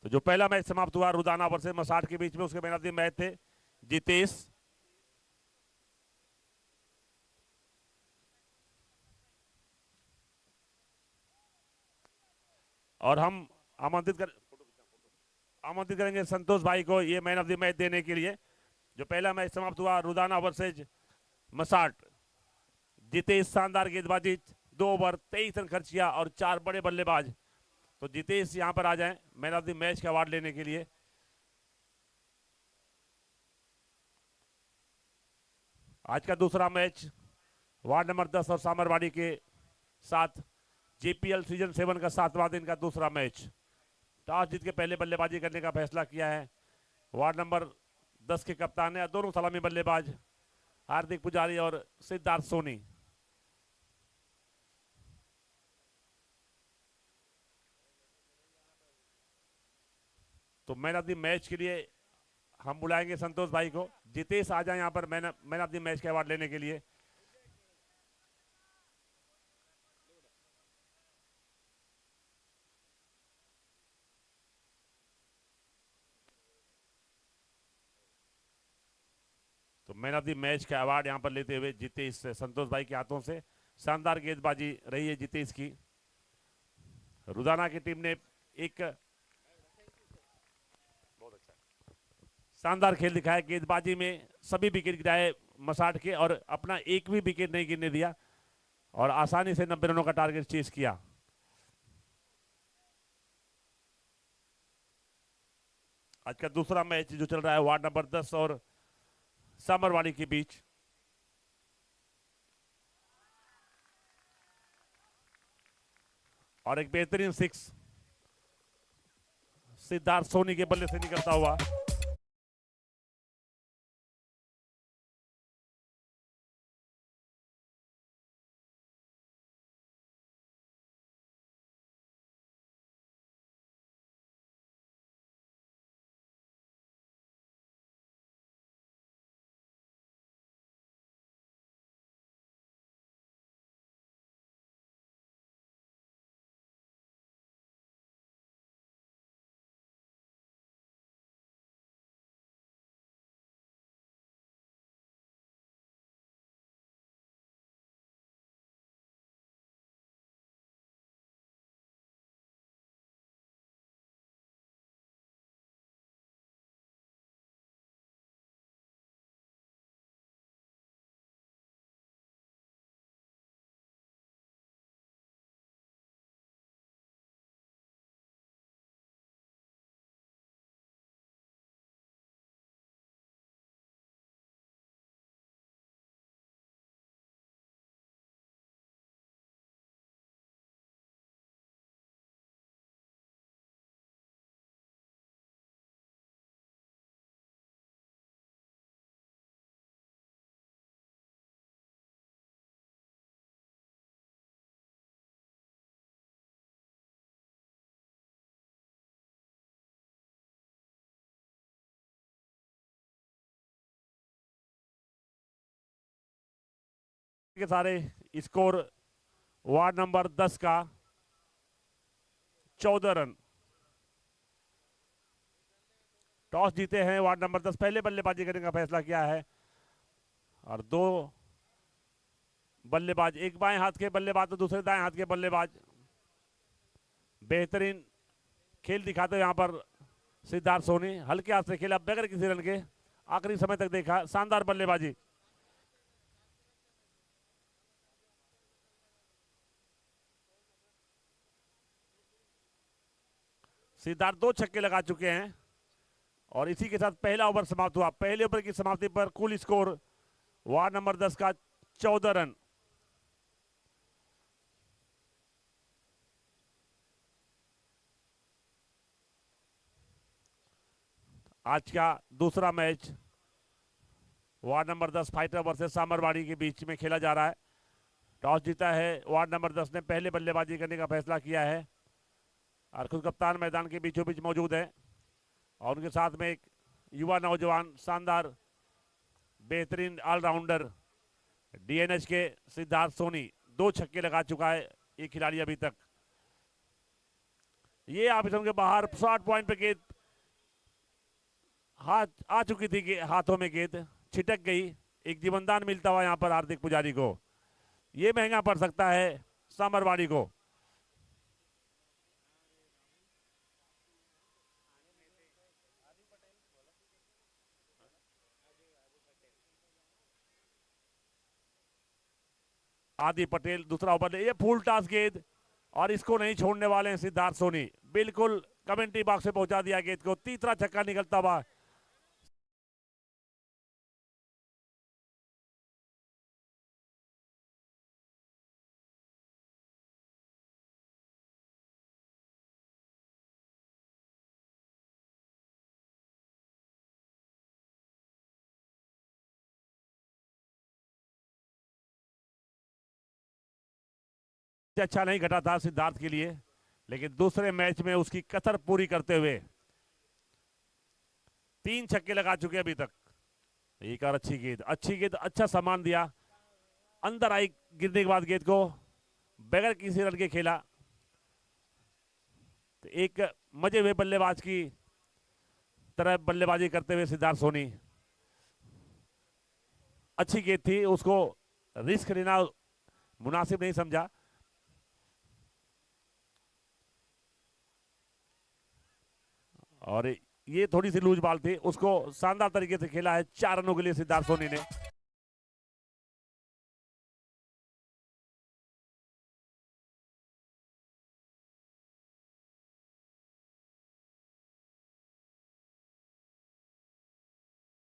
तो जो पहला मैच समाप्त हुआ रुदाना वर्सेस मसाट के बीच में, उसके मैन ऑफ द मैच थे जितेश। और हम आमंत्रित करेंगे संतोष भाई को ये मैन ऑफ द मैच देने के लिए। जो पहला मैच समाप्त हुआ रुदाना वर्सेज मसाट, जितेश शानदार गेंदबाजी, 2 ओवर 23 रन खर्च किया और 4 बड़े बल्लेबाज। तो जितेश यहां पर आ जाएं मैन ऑफ द मैच का अवार्ड लेने के लिए। आज का दूसरा मैच वार्ड नंबर 10 और सामरवाड़ी के साथ जेपीएल सीजन 7 का 7वां दिन का दूसरा मैच। टॉस जीत के पहले बल्लेबाजी करने का फैसला किया है वार्ड नंबर 10 के कप्तान है, दोनों सलामी बल्लेबाज हार्दिक पुजारी और सिद्धार्थ सोनी। तो मैन ऑफ द मैच के लिए हम बुलाएंगे संतोष भाई को। जितेश आ जाए यहां पर मैन ऑफ द मैच का अवार्ड लेने के लिए। तो मैन ऑफ द मैच का अवार्ड यहां पर लेते हुए जितेश संतोष भाई के हाथों से। शानदार गेंदबाजी रही है जितेश की। रुदाना की टीम ने एक बहुत अच्छा शानदार खेल दिखाया। गेंदबाजी में सभी विकेट गिराए मसाट के और अपना एक भी विकेट नहीं गिरने दिया और आसानी से 90 रनों का टारगेट चेस किया। आज का दूसरा मैच जो चल रहा है वार्ड नंबर 10 और सामरवाड़ी के बीच। और एक बेहतरीन 6 सिद्धार्थ सोनी के बल्ले से निकलता हुआ। के सारे स्कोर वार्ड नंबर 10 का 14 रन। टॉस जीते हैं वार्ड नंबर 10, पहले बल्लेबाजी करने का फैसला किया है और 2 बल्लेबाज, एक बाएं हाथ के बल्लेबाज तो दूसरे दाएं हाथ के बल्लेबाज। बेहतरीन खेल दिखाते हुए यहां पर सिद्धार्थ सोनी हल्के हाथ से खेला बगैर किसी रन के, आखिरी समय तक देखा, शानदार बल्लेबाजी। सिद्धार्थ 2 छक्के लगा चुके हैं और इसी के साथ पहला ओवर समाप्त हुआ। पहले ओवर की समाप्ति पर कुल स्कोर वार्ड नंबर 10 का 14 रन। आज का दूसरा match ward number 10 fighter versus Samarwadi के बीच में खेला जा रहा है। टॉस जीता है वार्ड नंबर 10 ने, पहले बल्लेबाजी करने का फैसला किया है और खुद कप्तान मैदान के बीचों बीच मौजूद है और उनके साथ में एक युवा नौजवान शानदार बेहतरीन ऑलराउंडर डीएनएच के सिद्धार्थ सोनी। 2 छक्के लगा चुका है ये खिलाड़ी अभी तक। ये ऑप्शन के बाहर, शॉर्ट पॉइंट पे गेंद हाथ आ चुकी थी कि हाथों में गेंद छिटक गई। एक जीवनदान मिलता हुआ यहाँ पर हार्दिक पुजारी को। ये महंगा पड़ सकता है सामरवाड़ी को। आदि पटेल दूसरा ओवर, ये फुल टॉस गेंद और इसको नहीं छोड़ने वाले हैं सिद्धार्थ सोनी। बिल्कुल कमेंट्री बॉक्स में पहुंचा दिया गेंद को। तीसरा छक्का निकलता हुआ। अच्छा नहीं घटा था सिद्धार्थ के लिए, लेकिन दूसरे मैच में उसकी कसर पूरी करते हुए 3 छक्के लगा चुके अभी तक। एक और अच्छी गेंद, अच्छा सामान दिया। अंदर आई गिरने के बाद गेंद को बगैर किसी रन के खेला। तो एक मजे हुए बल्लेबाज की तरह बल्लेबाजी करते हुए सिद्धार्थ सोनी। अच्छी गेंद थी, उसको रिस्क लेना मुनासिब नहीं समझा। और ये थोड़ी सी लूज बॉल थी, उसको शानदार तरीके से खेला है 4 रनों के लिए सिद्धार्थ सोनी ने।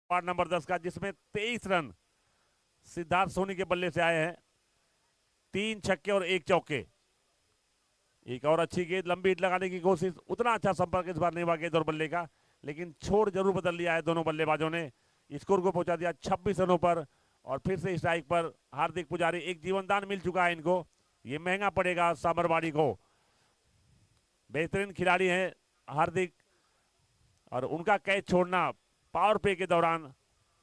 वार्ड नंबर 10 का, जिसमें 23 रन सिद्धार्थ सोनी के बल्ले से आए हैं। 3 छक्के और 1 चौके। एक और अच्छी गेंद, लंबी हिट लगाने की कोशिश। उतना अच्छा संपर्क इस बार नहीं हुआ गेंद और बल्ले का, लेकिन छोड़ जरूर बदल लिया है दोनों बल्लेबाजों ने। स्कोर को पहुंचा दिया 26 रनों पर। और फिर से स्ट्राइक पर हार्दिक पुजारी। एक जीवनदान मिल चुका है इनको, ये महंगा पड़ेगा सामरवाड़ी को। बेहतरीन खिलाड़ी हैं हार्दिक, और उनका कैच छोड़ना पावर प्ले के दौरान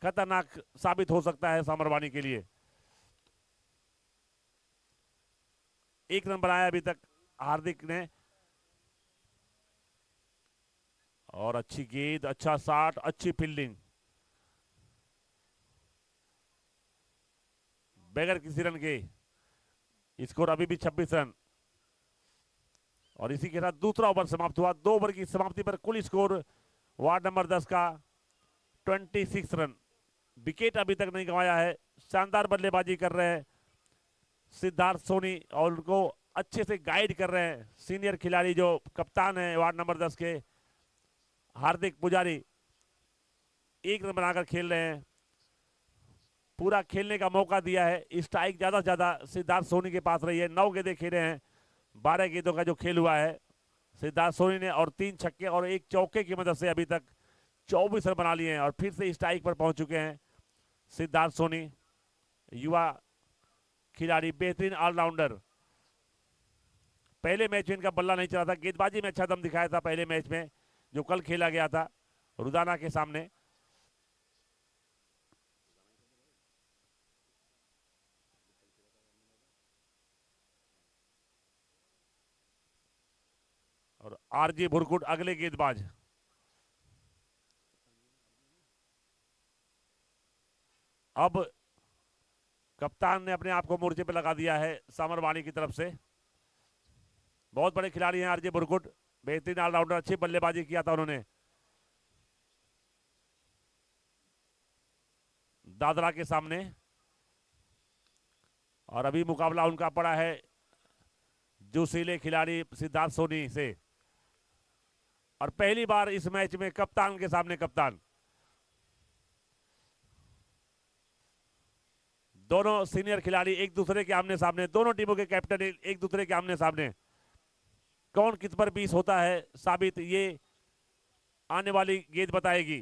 खतरनाक साबित हो सकता है सामरवाड़ी के लिए। 1 रन बनाया अभी तक हार्दिक ने। और अच्छी गेंद, अच्छा शॉट, अच्छी फील्डिंग। बगैर किसी रन के स्कोर अभी भी 26 रन। और इसी के साथ दूसरा ओवर समाप्त हुआ। 2 ओवर की समाप्ति पर कुल स्कोर वार्ड नंबर 10 का 26 रन। विकेट अभी तक नहीं गंवाया है। शानदार बल्लेबाजी कर रहे हैं सिद्धार्थ सोनी, और उनको अच्छे से गाइड कर रहे हैं सीनियर खिलाड़ी जो कप्तान है वार्ड नंबर 10 के हार्दिक पुजारी। 1 रन बनाकर खेल रहे हैं। पूरा खेलने का मौका दिया है। स्ट्राइक ज्यादा से ज्यादा सिद्धार्थ सोनी के पास रही है। 9 गेंदें खेले हैं, 12 गेंदों का जो खेल हुआ है सिद्धार्थ सोनी ने। और 3 छक्के और 1 चौके की मदद से अभी तक 24 रन बना लिए हैं। और फिर से स्ट्राइक पर पहुंच चुके हैं सिद्धार्थ सोनी, युवा खिलाड़ी, बेहतरीन ऑलराउंडर। पहले मैच में इनका बल्ला नहीं चला था, गेंदबाजी में अच्छा दम दिखाया था पहले मैच में जो कल खेला गया था रुदाना के सामने। और आरजे भुरकुट अगले गेंदबाज। अब कप्तान ने अपने आप को मोर्चे पर लगा दिया है सामरवाणी की तरफ से। बहुत बड़े खिलाड़ी हैं आरजे बुरकुट, बेहतरीन ऑलराउंडर, अच्छी बल्लेबाजी किया था उन्होंने दादरा के सामने। और अभी मुकाबला उनका पड़ा है जोशीले खिलाड़ी सिद्धार्थ सोनी से। और पहली बार इस मैच में कप्तान के सामने कप्तान। दोनों सीनियर खिलाड़ी एक दूसरे के आमने सामने, दोनों टीमों के कैप्टन एक दूसरे के आमने सामने। कौन किस पर 20 होता है साबित, ये आने वाली गेंद बताएगी।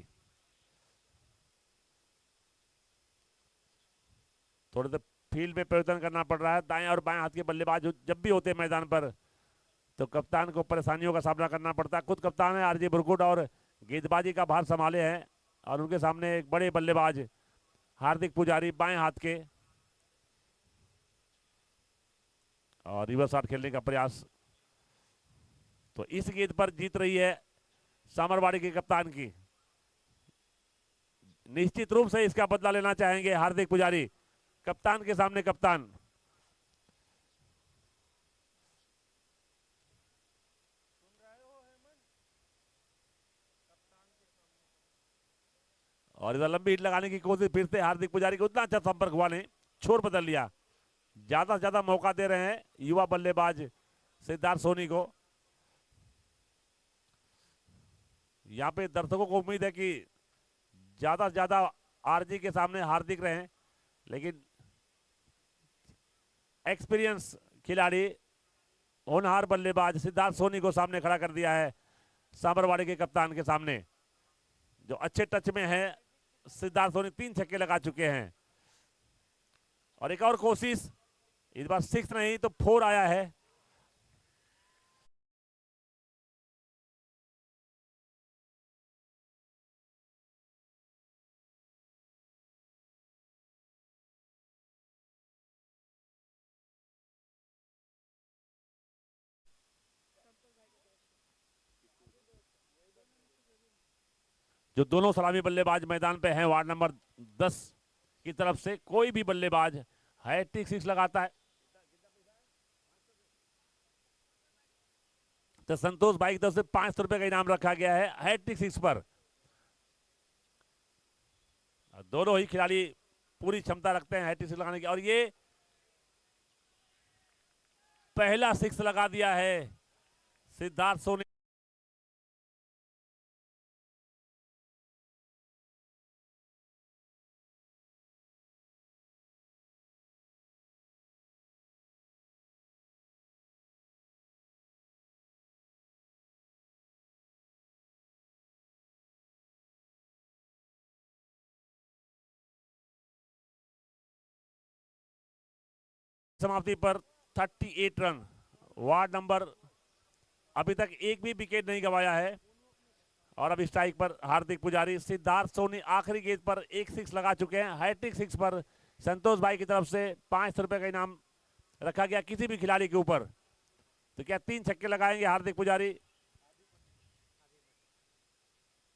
थोड़े से फील्ड में परिवर्तन करना पड़ रहा है। दाएं और बाएं हाथ के बल्लेबाज जब भी होते हैं मैदान पर तो कप्तान को परेशानियों का सामना करना पड़ता है। खुद कप्तान है आरजे बुरकुट और गेंदबाजी का भार संभाले हैं। और उनके सामने एक बड़े बल्लेबाज हार्दिक पुजारी बाएं हाथ के। और रिवर्स शॉट खेलने का प्रयास, तो इस गेंद पर जीत रही है सामरवाड़ी के कप्तान की। निश्चित रूप से इसका बदला लेना चाहेंगे हार्दिक पुजारी, कप्तान के सामने कप्तान। और इधर लंबी हिट लगाने की कोशिश फिर से हार्दिक पुजारी को, उतना अच्छा संपर्क हुआ नहीं, छोर बदल लिया। ज्यादा से ज्यादा मौका दे रहे हैं युवा बल्लेबाज सिद्धार्थ सोनी को। यहाँ पे दर्शकों को उम्मीद है कि ज्यादा से ज्यादा आरजी के सामने हार्दिक रहे, लेकिन एक्सपीरियंस खिलाड़ी होनहार बल्लेबाज सिद्धार्थ सोनी को सामने खड़ा कर दिया है सामरवाड़ी के कप्तान के सामने, जो अच्छे टच में है। सिद्धार्थ सोनी 3 छक्के लगा चुके हैं। और एक और कोशिश, इस बार 6 नहीं तो 4 आया है। जो दोनों सलामी बल्लेबाज मैदान पे हैं वार्ड नंबर 10 की तरफ से, कोई भी बल्लेबाज हैट्रिक 6 लगाता है तो संतोष भाई की तरफ से 500 रुपए का इनाम रखा गया है हैट्रिक 6 पर। दोनों ही खिलाड़ी पूरी क्षमता रखते हैं हैट्रिक 6 लगाने की, और ये पहला 6 लगा दिया है सिद्धार्थ सोनी। समाप्ति पर 38 रन। वार्ड नंबर अभी तक एक भी विकेट नहीं गंवाया है। और अब स्ट्राइक पर हार्दिक पुजारी। सिद्धार्थ सोनी आखिरी गेंद पर एक 6 लगा चुके हैं। हैट्रिक 6 पर संतोष भाई की तरफ से 500 रुपए का इनाम रखा गया किसी भी खिलाड़ी के ऊपर। तो क्या 3 छक्के लगाएंगे हार्दिक पुजारी?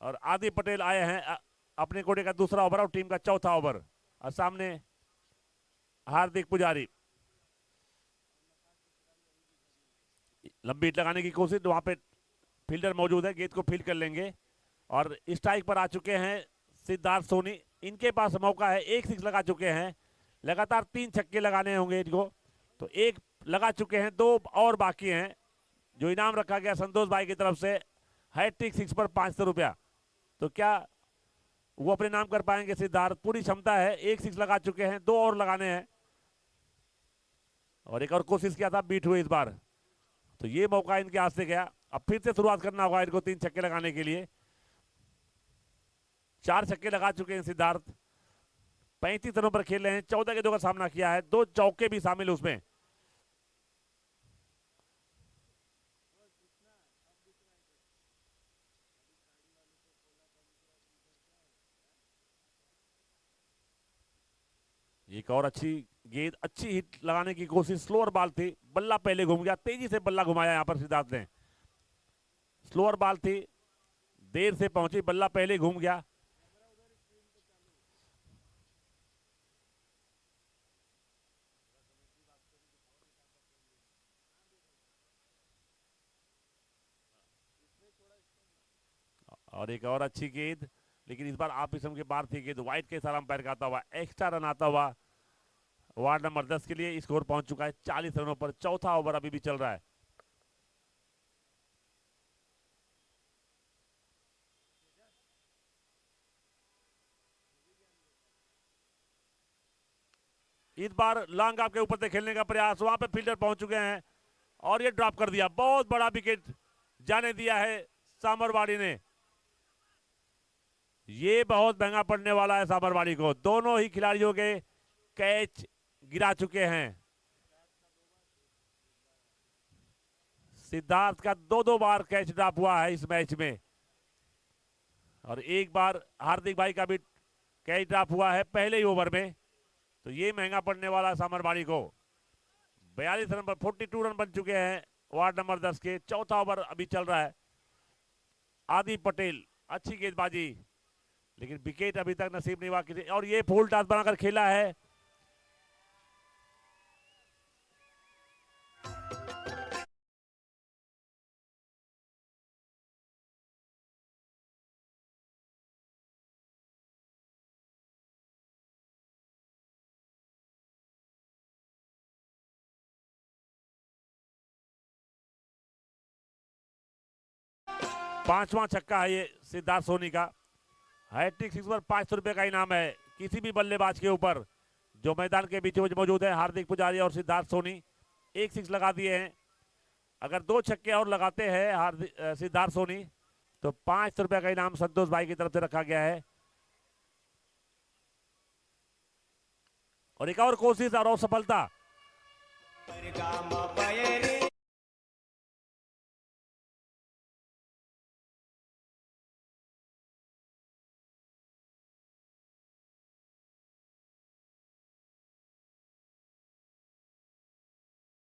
और आदि पटेल आए हैं अपने कोटे का दूसरा ओवर और टीम का चौथा ओवर, और सामने हार्दिक पुजारी। लंबी हिट लगाने की कोशिश, वहां पे फील्डर मौजूद है, गेंद को फील्ड कर लेंगे। और स्ट्राइक पर आ चुके हैं सिद्धार्थ सोनी। इनके पास मौका है, एक 6 लगा चुके हैं, लगातार 3 छक्के लगाने होंगे इनको। तो एक लगा चुके हैं, 2 और बाकी हैं। जो इनाम रखा गया संतोष भाई की तरफ से हैट्रिक 6 पर 500 रुपया, तो क्या वो अपने नाम कर पाएंगे सिद्धार्थ? पूरी क्षमता है, एक 6 लगा चुके हैं, 2 और लगाने हैं। और एक और कोशिश किया था, बीट हुए इस बार, तो ये मौका इनके हाथ से गया। अब फिर से शुरुआत करना होगा इनको 3 छक्के लगाने के लिए। 4 छक्के लगा चुके हैं सिद्धार्थ, 35 रनों पर खेल रहे हैं, 14 गेंदों का सामना किया है, 2 चौके भी शामिल उसमें। एक और अच्छी गेंद, अच्छी हिट लगाने की कोशिश, स्लोअर बॉल थी, बल्ला पहले घूम गया, तेजी से बल्ला घुमाया यहां पर सिद्धार्थ ने। स्लोअर बॉल थी, देर से पहुंची, बल्ला पहले घूम गया। और एक और अच्छी गेंद, लेकिन इस बार आप इसम के बाहर थी गेंद, वाइट के सारा अंपायर का आता हुआ एक्स्ट्रा रन आता हुआ वार्ड नंबर 10 के लिए। स्कोर पहुंच चुका है 40 रनों पर, चौथा ओवर अभी भी चल रहा है। इस बार लॉन्ग ऑफ के ऊपर से खेलने का प्रयास, वहां पे फील्डर पहुंच चुके हैं और ये ड्रॉप कर दिया। बहुत बड़ा विकेट जाने दिया है सामरवाड़ी ने। ये बहुत महंगा पड़ने वाला है सामरवाड़ी को। दोनों ही खिलाड़ियों के कैच गिरा चुके हैं। सिद्धार्थ का 2-2 बार कैच ड्रॉप हुआ है इस मैच में, और एक बार हार्दिक भाई का भी कैच ड्रॉप हुआ है पहले ही ओवर में। तो ये महंगा पड़ने वाला है सामरवाड़ी को। 42 रन पर 42 रन बन चुके हैं वार्ड नंबर 10 के। चौथा ओवर अभी चल रहा है। आदि पटेल अच्छी गेंदबाजी, लेकिन विकेट अभी तक नसीब नहीं हुआ किसी। और ये फुल टॉस बनाकर खेला है। पांचवा छक्का है ये सिद्धार्थ सोनी का। हैट्रिक सिक्स पर 500 रुपए का इनाम है किसी भी बल्लेबाज के ऊपर जो मैदान के बीच मौजूद है। हार्दिक पुजारी और सिद्धार्थ सोनी एक सिक्स लगा दिए हैं। अगर 2 छक्के और लगाते हैं सिद्धार्थ सोनी तो 500 रुपए का इनाम संतोष भाई की तरफ से रखा गया है। और एक और कोशिश और सफलता।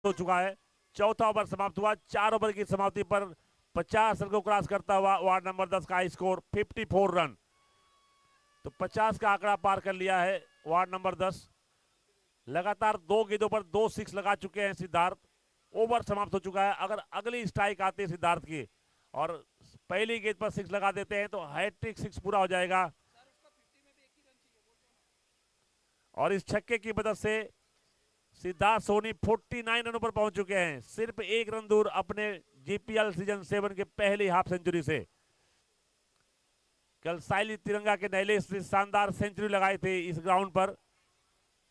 हो चुका है। चौथा ओवर समाप्त हुआ। 4 ओवर की समाप्ति पर 50 रन को क्रॉस करता हुआ वार्ड नंबर 10 का स्कोर 54 रन। तो 50 का आंकड़ा पार कर लिया है वार्ड नंबर 10। लगातार 2 गेंदों पर 2 सिक्स लगा चुके हैं सिद्धार्थ। ओवर समाप्त हो चुका है। अगर अगली स्ट्राइक आती है सिद्धार्थ की और पहली गेंद पर 6 लगा देते हैं तो हैट्रिक 6 पूरा हो जाएगा। और इस छक्के की मदद से सिद्धार्थ सोनी 49 रनों पर पहुंच चुके हैं, सिर्फ 1 रन दूर अपने जीपीएल सीजन 7 के पहली हाफ सेंचुरी से। कल साइली तिरंगा के नहले से शानदार सेंचुरी लगाई थी इस ग्राउंड पर।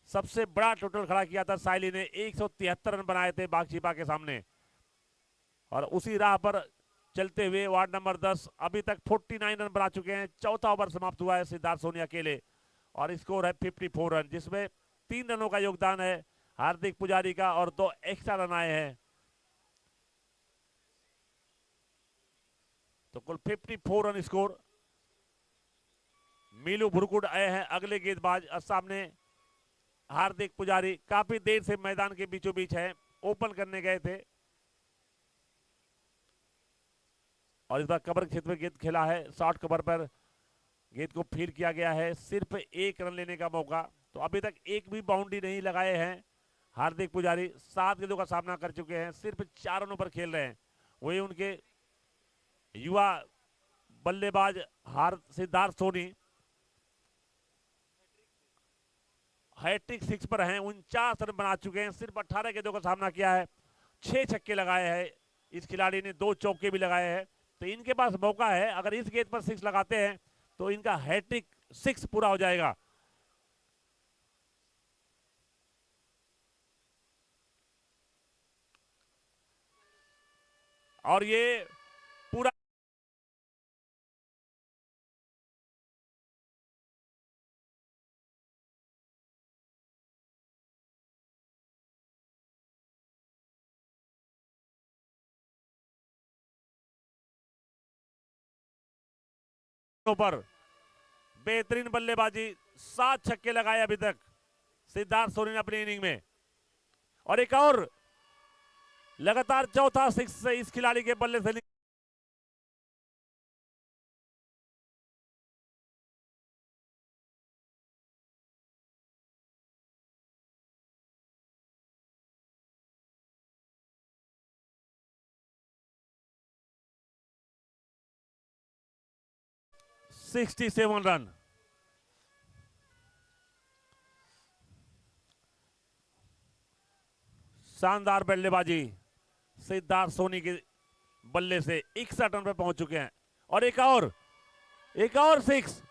सबसे बड़ा टोटल खड़ा किया था साइली ने, 173 रन बनाए थे बागचीपा के सामने। और उसी राह पर चलते हुए वार्ड नंबर 10 अभी तक 49 रन बना चुके हैं। चौथा ओवर समाप्त हुआ है सिद्धार्थ सोनी अकेले और स्कोर है 54 रन, जिसमें 3 रनों का योगदान है हार्दिक पुजारी का और 2 एक्स्ट्रा रन आए हैं। तो कुल 54 रन स्कोर। मीलू भुरकुट आए हैं अगले गेंदबाज। सामने हार्दिक पुजारी काफी देर से मैदान के बीचों बीच है, ओपन करने गए थे और इस बार कवर क्षेत्र में गेंद खेला है। शॉर्ट कवर पर गेंद को फील्ड किया गया है, सिर्फ 1 रन लेने का मौका। तो अभी तक एक भी बाउंड्री नहीं लगाए हैं हार्दिक पुजारी। 7 गेंदों का सामना कर चुके हैं, सिर्फ 4 रनों पर खेल रहे हैं। वही उनके युवा बल्लेबाज सिद्धार्थ सोनी हैट्रिक 6 पर हैं, 49 रन बना चुके हैं, सिर्फ 18 गेंदों का सामना किया है। 6 छक्के लगाए हैं इस खिलाड़ी ने, 2 चौके भी लगाए हैं। तो इनके पास मौका है, अगर इस गेंद पर 6 लगाते हैं तो इनका हैट्रिक 6 पूरा हो जाएगा। और ये पूरा पर बेहतरीन बल्लेबाजी, 7 छक्के लगाए अभी तक सिद्धार्थ सोनी ने अपनी इनिंग में। और एक और लगातार चौथा 6 इस खिलाड़ी के बल्ले से 67 रन। शानदार बल्लेबाजी सिद्धार्थ सोनी के बल्ले से 61 रन पर पहुंच चुके हैं। और एक और 6।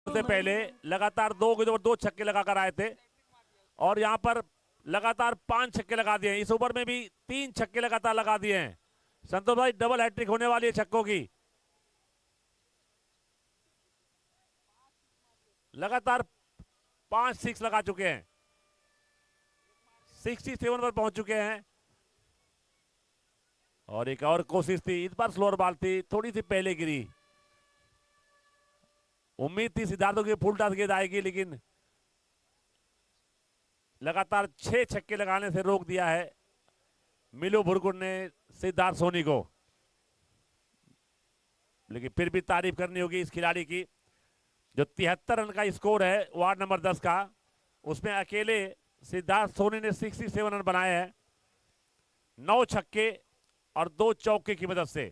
से पहले लगातार 2 गेंदों पर 2 छक्के लगाकर आए थे और यहां पर लगातार 5 छक्के लगा दिए हैं। इस ओवर में भी 3 छक्के लगातार लगा दिए हैं। संतोष भाई, डबल हैट्रिक होने वाली है छक्कों की। लगातार 5 6 लगा चुके हैं, 67 पर पहुंच चुके हैं। और एक और कोशिश थी, इस बार स्लोअर बॉल थी, थोड़ी सी पहले गिरी। उम्मीद थी सिद्धार्थ की फुल टॉस गेंद आएगी, लेकिन लगातार 6 छक्के लगाने से रोक दिया है मिलो भुरकुट ने सिद्धार्थ सोनी को। लेकिन फिर भी तारीफ करनी होगी इस खिलाड़ी की, जो 73 रन का स्कोर है वार्ड नंबर 10 का, उसमें अकेले सिद्धार्थ सोनी ने 67 रन बनाए हैं, 9 छक्के और 2 चौके की मदद से।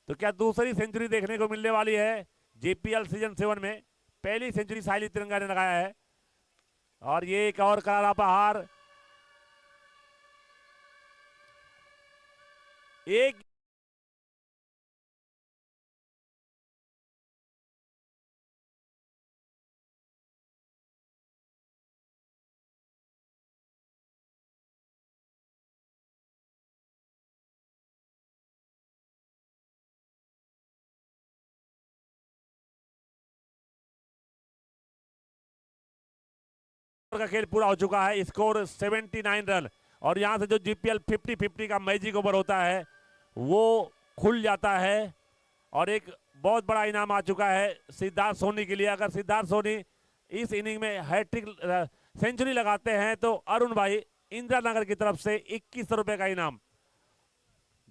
तो क्या दूसरी सेंचुरी देखने को मिलने वाली है जेपीएल सीजन 7 में? पहली सेंचुरी साहिल तिरंगा ने लगाया है, और ये एक और करारा प्रहार, एक का खेल पूरा हो चुका है, स्कोर 79 रन। और यहां से जो जीपीएल 50-50 का मैजिक ओवर होता है वो खुल जाता है, और एक बहुत बड़ा इनाम आ चुका है सिद्धार्थ सोनी के लिए। अगर सिद्धार्थ सोनी इस इनिंग में हैट्रिक सेंचुरी लगाते हैं तो अरुण भाई इंदिरा नगर की तरफ से 21 रुपए का इनाम,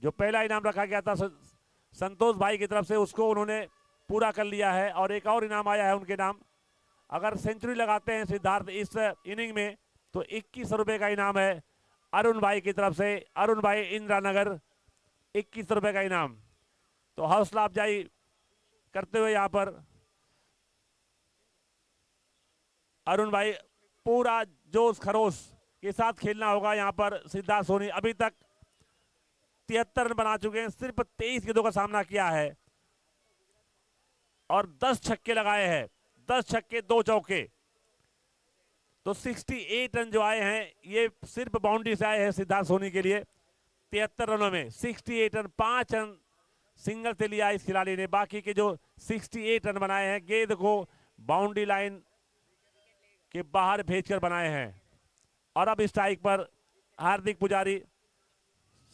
जो पहला इनाम रखा गया था संतोष भाई की तरफ से, उसको उन्होंने पूरा कर लिया है, और एक और इनाम आया है उनके नाम। अगर सेंचुरी लगाते हैं सिद्धार्थ इस इनिंग में तो 21 रुपए का इनाम है अरुण भाई की तरफ से। अरुण भाई इंदिरा नगर 21 रुपए का इनाम। तो हौसला अफजाई करते हुए यहां पर अरुण भाई पूरा जोश खरोश के साथ खेलना होगा। यहां पर सिद्धार्थ सोनी अभी तक 73 रन बना चुके हैं, सिर्फ 23 गेंदों का सामना किया है और 10 छक्के लगाए हैं, 10 छक्के 2 चौके। तो 68 रन जो आए हैं ये सिर्फ बाउंड्री से आए हैं सिद्धार्थ सोनी के लिए। 73 रनों में 68 रन, 5 रन सिंगल से लिया इस खिलाड़ी ने, बाकी के जो 68 रन बनाए हैं गेंद को बाउंड्री लाइन के बाहर भेजकर बनाए हैं। और अब स्ट्राइक पर हार्दिक पुजारी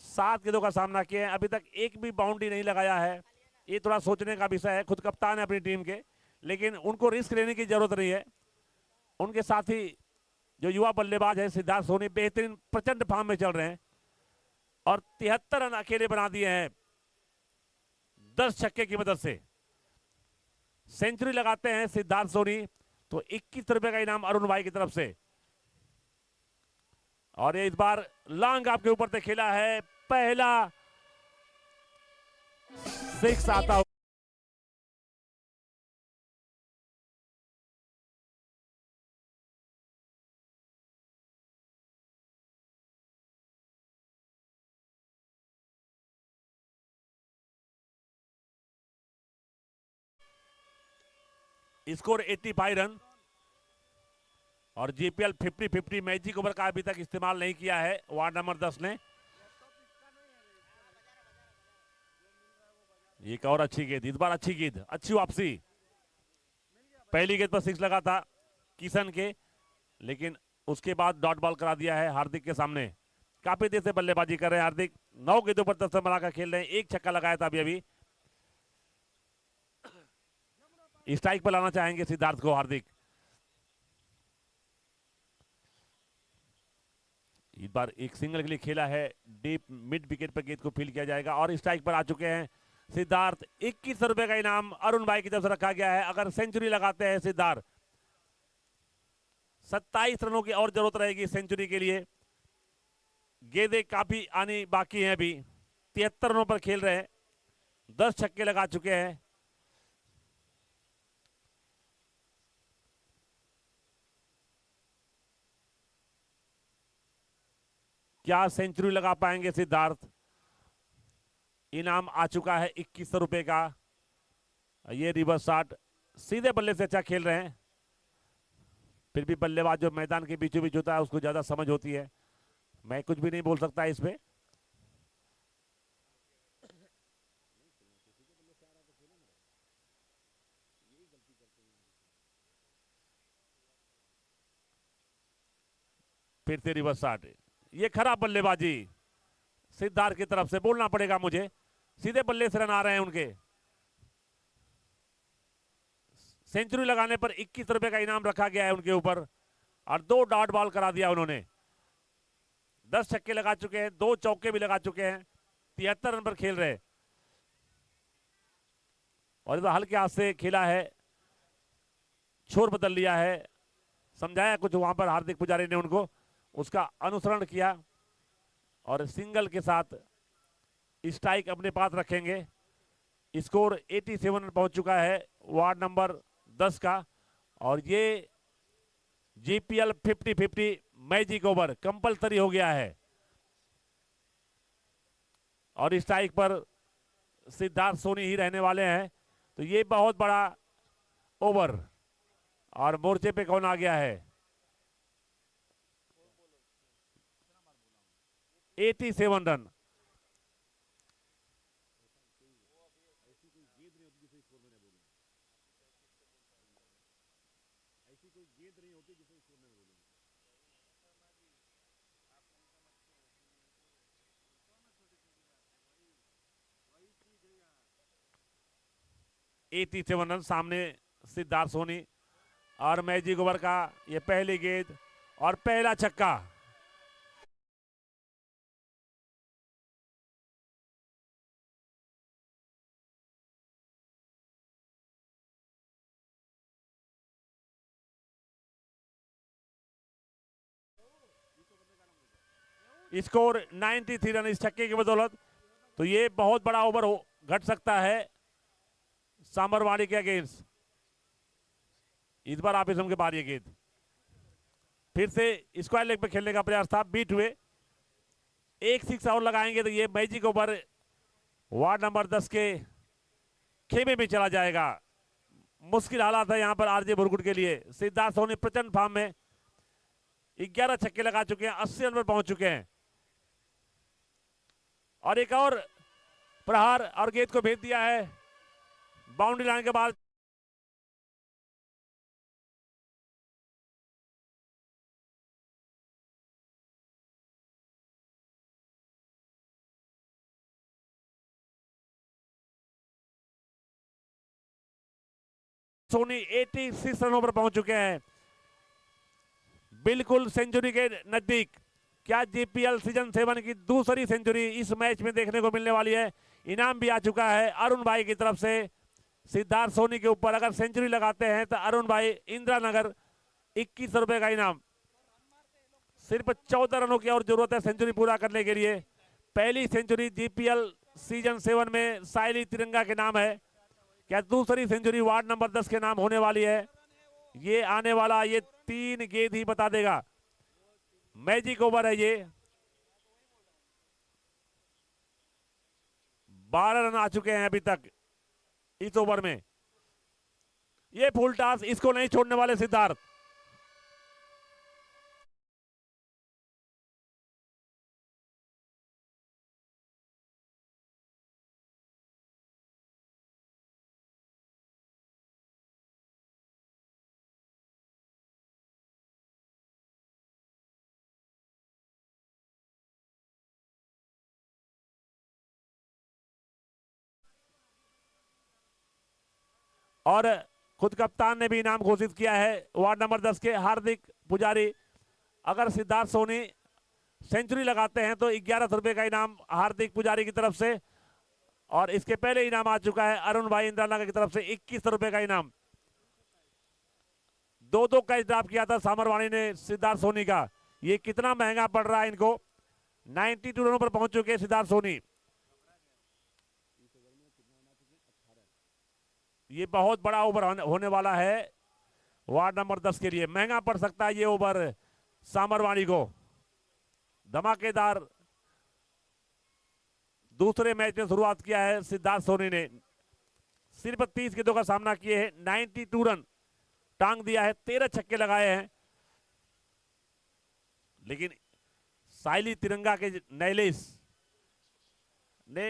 7 गेंदों का सामना किए हैं, अभी तक एक भी बाउंड्री नहीं लगाया है। ये थोड़ा सोचने का विषय है, खुद कप्तान है अपनी टीम के, लेकिन उनको रिस्क लेने की जरूरत नहीं है। उनके साथी जो युवा बल्लेबाज है सिद्धार्थ सोनी बेहतरीन प्रचंड फॉर्म में चल रहे हैं और 73 रन अकेले बना दिए हैं 10 छक्के की मदद से। सेंचुरी लगाते हैं सिद्धार्थ सोनी तो 21 रुपए का इनाम अरुण भाई की तरफ से। और ये इस बार लॉन्ग आपके ऊपर से खेला है, पहला 6 आता स्कोर 85 रन। और जीपीएल 50-50 मैजिक ओवर का अभी तक इस्तेमाल नहीं किया है वार्ड नंबर 10 ने। एक और अच्छी गेंद, इस बार अच्छी गेंद, अच्छी वापसी। पहली गेंद पर 6 लगा था किशन के, लेकिन उसके बाद डॉट बॉल करा दिया है हार्दिक के सामने। काफी देर से बल्लेबाजी कर रहे हैं हार्दिक, 9 गेंदों पर 10 रन बनाकर खेल रहे हैं, एक छक्का लगाया था अभी। स्ट्राइक पर लाना चाहेंगे सिद्धार्थ को हार्दिक। इस बार एक सिंगल के लिए खेला है, डीप मिड विकेट पर गेंद को फील्ड किया जाएगा और स्ट्राइक पर आ चुके हैं सिद्धार्थ। 21 रुपए का इनाम अरुण भाई की तरफ से रखा गया है। अगर सेंचुरी लगाते हैं सिद्धार्थ 27 रनों की और जरूरत रहेगी सेंचुरी के लिए। गेंदें काफी आनी बाकी हैं, अभी 73 रनों पर खेल रहे हैं, 10 छक्के लगा चुके हैं। क्या सेंचुरी लगा पाएंगे सिद्धार्थ? इनाम आ चुका है 21 रुपए का। ये रिवर्स शॉट, सीधे बल्ले से अच्छा खेल रहे हैं, फिर भी बल्लेबाज जो मैदान के बीचों बीच होता है उसको ज्यादा समझ होती है, मैं कुछ भी नहीं बोल सकता इस पे। फिर से रिवर्स शॉट, ये खराब बल्लेबाजी, सिद्धार्थ की तरफ से, बोलना पड़ेगा मुझे, सीधे बल्ले से रन आ रहे हैं उनके। सेंचुरी लगाने पर 21 रुपए का इनाम रखा गया है उनके ऊपर, और 2 डॉट बॉल करा दिया उन्होंने। 10 छक्के लगा चुके हैं, 2 चौके भी लगा चुके हैं, 73 रन पर खेल रहे। और इधर हल्के हाथ से खेला है, छोर बदल लिया है, समझाया कुछ वहां पर हार्दिक पुजारी ने उनको, उसका अनुसरण किया और सिंगल के साथ स्ट्राइक अपने पास रखेंगे। स्कोर 87 पहुंच चुका है वार्ड नंबर 10 का, और ये जीपीएल 50-50 मैजिक ओवर कंपलसरी हो गया है। और स्ट्राइक पर सिद्धार्थ सोनी ही रहने वाले हैं, तो ये बहुत बड़ा ओवर। और मोर्चे पे कौन आ गया है? 87 रन। एटी 87 रन सामने सिद्धार्थ सोनी, और मैजिक ओवर का ये पहली गेंद और पहला छक्का। स्कोर 93 रन इस छक्के की बदौलत। तो ये बहुत बड़ा ओवर घट सकता है सामरवाड़ी के अगेंस्ट। इस बार आप इसम के बाहर ये गेंद फिर से स्क्वायर लेग पे खेलने का प्रयास था, बीट हुए। एक 6 और लगाएंगे तो ये मैजिक ओवर वार्ड नंबर 10 के खेमे में चला जाएगा। मुश्किल हालात है यहां पर आरजे बुरगुड के लिए। सिद्धार्थ सोनी प्रचंड फॉर्म में, 11 छक्के लगा चुके हैं, 80 रन पर पहुंच चुके हैं। और एक और प्रहार और गेंद को भेज दिया है बाउंड्री लाइन के बाद। सोनी 86 रनों पर पहुंच चुके हैं, बिल्कुल सेंचुरी के नजदीक। क्या जीपीएल सीजन 7 की दूसरी सेंचुरी इस मैच में देखने को मिलने वाली है? इनाम भी आ चुका है अरुण भाई की तरफ से सिद्धार्थ सोनी के ऊपर। अगर सेंचुरी लगाते हैं तो अरुण भाई इंदिरा नगर 21 रुपए का इनाम। सिर्फ 14 रनों की और जरूरत है सेंचुरी पूरा करने के लिए। पहली सेंचुरी जीपीएल सीजन 7 में साइली तिरंगा के नाम है। क्या दूसरी सेंचुरी वार्ड नंबर 10 के नाम होने वाली है? ये आने वाला ये 3 गेंद ही बता देगा। मैजिक ओवर है ये। 12 रन आ चुके हैं अभी तक इस ओवर में। ये फुल टॉस, इसको नहीं छोड़ने वाले सिद्धार्थ। और खुद कप्तान ने भी इनाम घोषित किया है वार्ड नंबर 10 के हार्दिक पुजारी। अगर सिद्धार्थ सोनी सेंचुरी लगाते हैं तो 11 रुपए का इनाम हार्दिक पुजारी की तरफ से। और इसके पहले इनाम आ चुका है अरुण भाई इंदिरा नगर की तरफ से 21 रुपए का इनाम। 2-2 कैच ड्रॉप किया था सामरवाणी ने सिद्धार्थ सोनी का। ये कितना महंगा पड़ रहा है इनको। 92 रनों पर पहुंच चुके हैं सिद्धार्थ सोनी। ये बहुत बड़ा ओवर होने वाला है वार्ड नंबर 10 के लिए। महंगा पड़ सकता है ये ओवर सामरवाणी को। धमाकेदार दूसरे मैच में शुरुआत किया है सिद्धार्थ सोनी ने। सिर्फ 30 गेंदों का सामना किए हैं, 92 रन टांग दिया है, 13 छक्के लगाए हैं। लेकिन साइली तिरंगा के नैलिस ने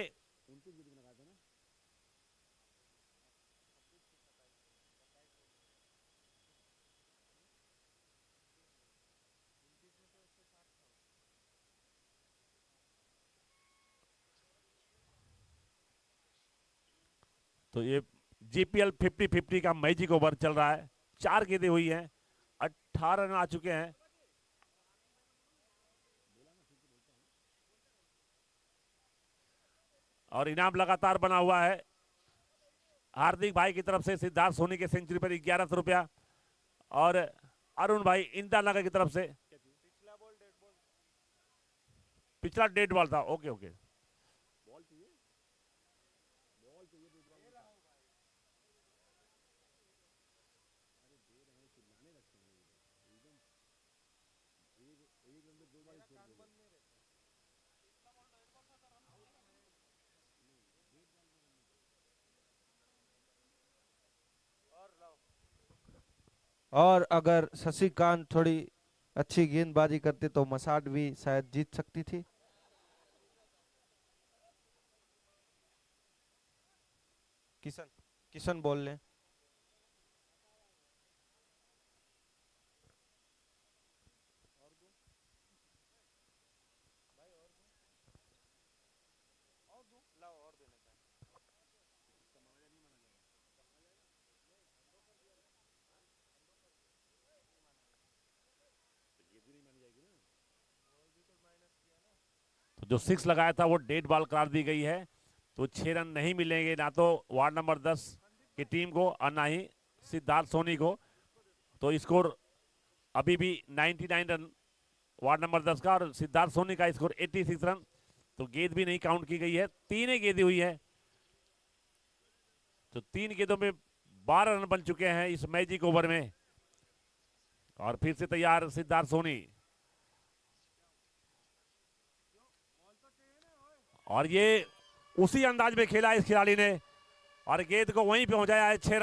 तो ये जीपीएल 50-50 का मैजिक ओवर चल रहा है। 4 गेंदें हुई हैं, 18 रन आ चुके हैं। और इनाम लगातार बना हुआ है। हार्दिक भाई की तरफ से सिद्धार्थ सोनी के सेंचुरी पर 1100 रुपया, और अरुण भाई इंदिरा नगर की तरफ से पिछला डेड बॉल था। Okay okay. और अगर शशिकांत थोड़ी अच्छी गेंदबाजी करते तो मसाट भी शायद जीत सकती थी। किशन किशन बोल लें। तो जो 6 लगाया था वो डेड बॉल करार दी गई है। तो 6 रन नहीं मिलेंगे ना तो वार्ड नंबर 10 की टीम को और ना ही सिद्धार्थ सोनी को। तो स्कोर अभी भी 99 रन वार्ड नंबर 10 का, और सिद्धार्थ सोनी का स्कोर 86 रन। तो गेंद भी नहीं काउंट की गई है, 3 ही गेंदें हुई है। तो 3 गेंदों में 12 रन बन चुके हैं इस मैजिक ओवर में। और फिर से तैयार सिद्धार्थ सोनी, और ये उसी अंदाज में खेला इस खिलाड़ी ने, और गेंद को वहीं पहुंचाया है 6है।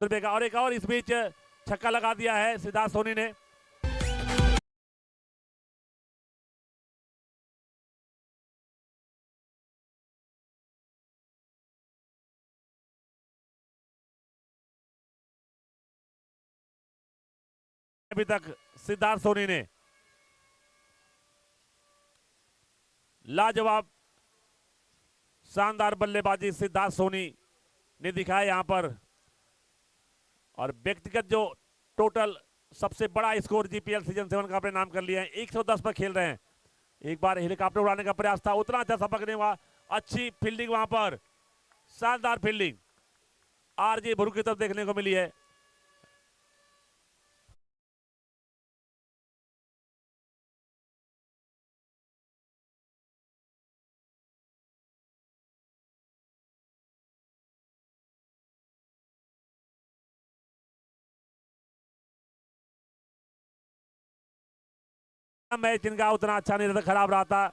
रुपए का, और एक और इस बीच छक्का लगा दिया है सिद्धार्थ सोनी ने। अभी तक सिद्धार्थ सोनी ने लाजवाब शानदार बल्लेबाजी सिद्धार्थ सोनी ने दिखाया यहां पर, और व्यक्तिगत जो टोटल सबसे बड़ा स्कोर जीपीएल सीजन 7 का अपने नाम कर लिया है। 110 पर खेल रहे हैं। एक बार हेलीकॉप्टर उड़ाने का प्रयास था, उतना अच्छा सबक नहीं हुआ। अच्छी फील्डिंग वहां पर, शानदार फील्डिंग आरजे भुरू की तरफ देखने को मिली है। मैच इनका उतना अच्छा नहीं रहा, खराब रहा था।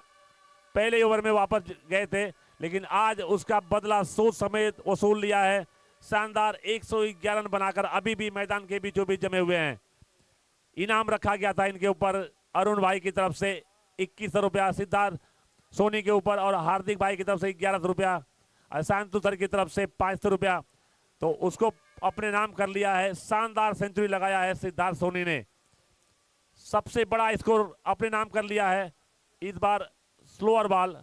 पहले ओवर में वापस गए थे, लेकिन आज उसका बदला सोच समेत वसूल लिया है। शानदार 111 रन बनाकर अभी भी मैदान के बीचों बीच जमे हुए हैं। इनाम रखा गया था इनके ऊपर अरुण भाई की तरफ से 2100 रुपया, सिद्धार्थ सोनी के ऊपर और हार्दिक भाई की तरफ से 1100 रुपया, शांतु सर की तरफ से 500 रुपया, तो उसको अपने नाम कर लिया है। शानदार सेंचुरी लगाया है सिद्धार्थ सोनी ने, सबसे बड़ा स्कोर अपने नाम कर लिया है। इस बार स्लोअर बॉल,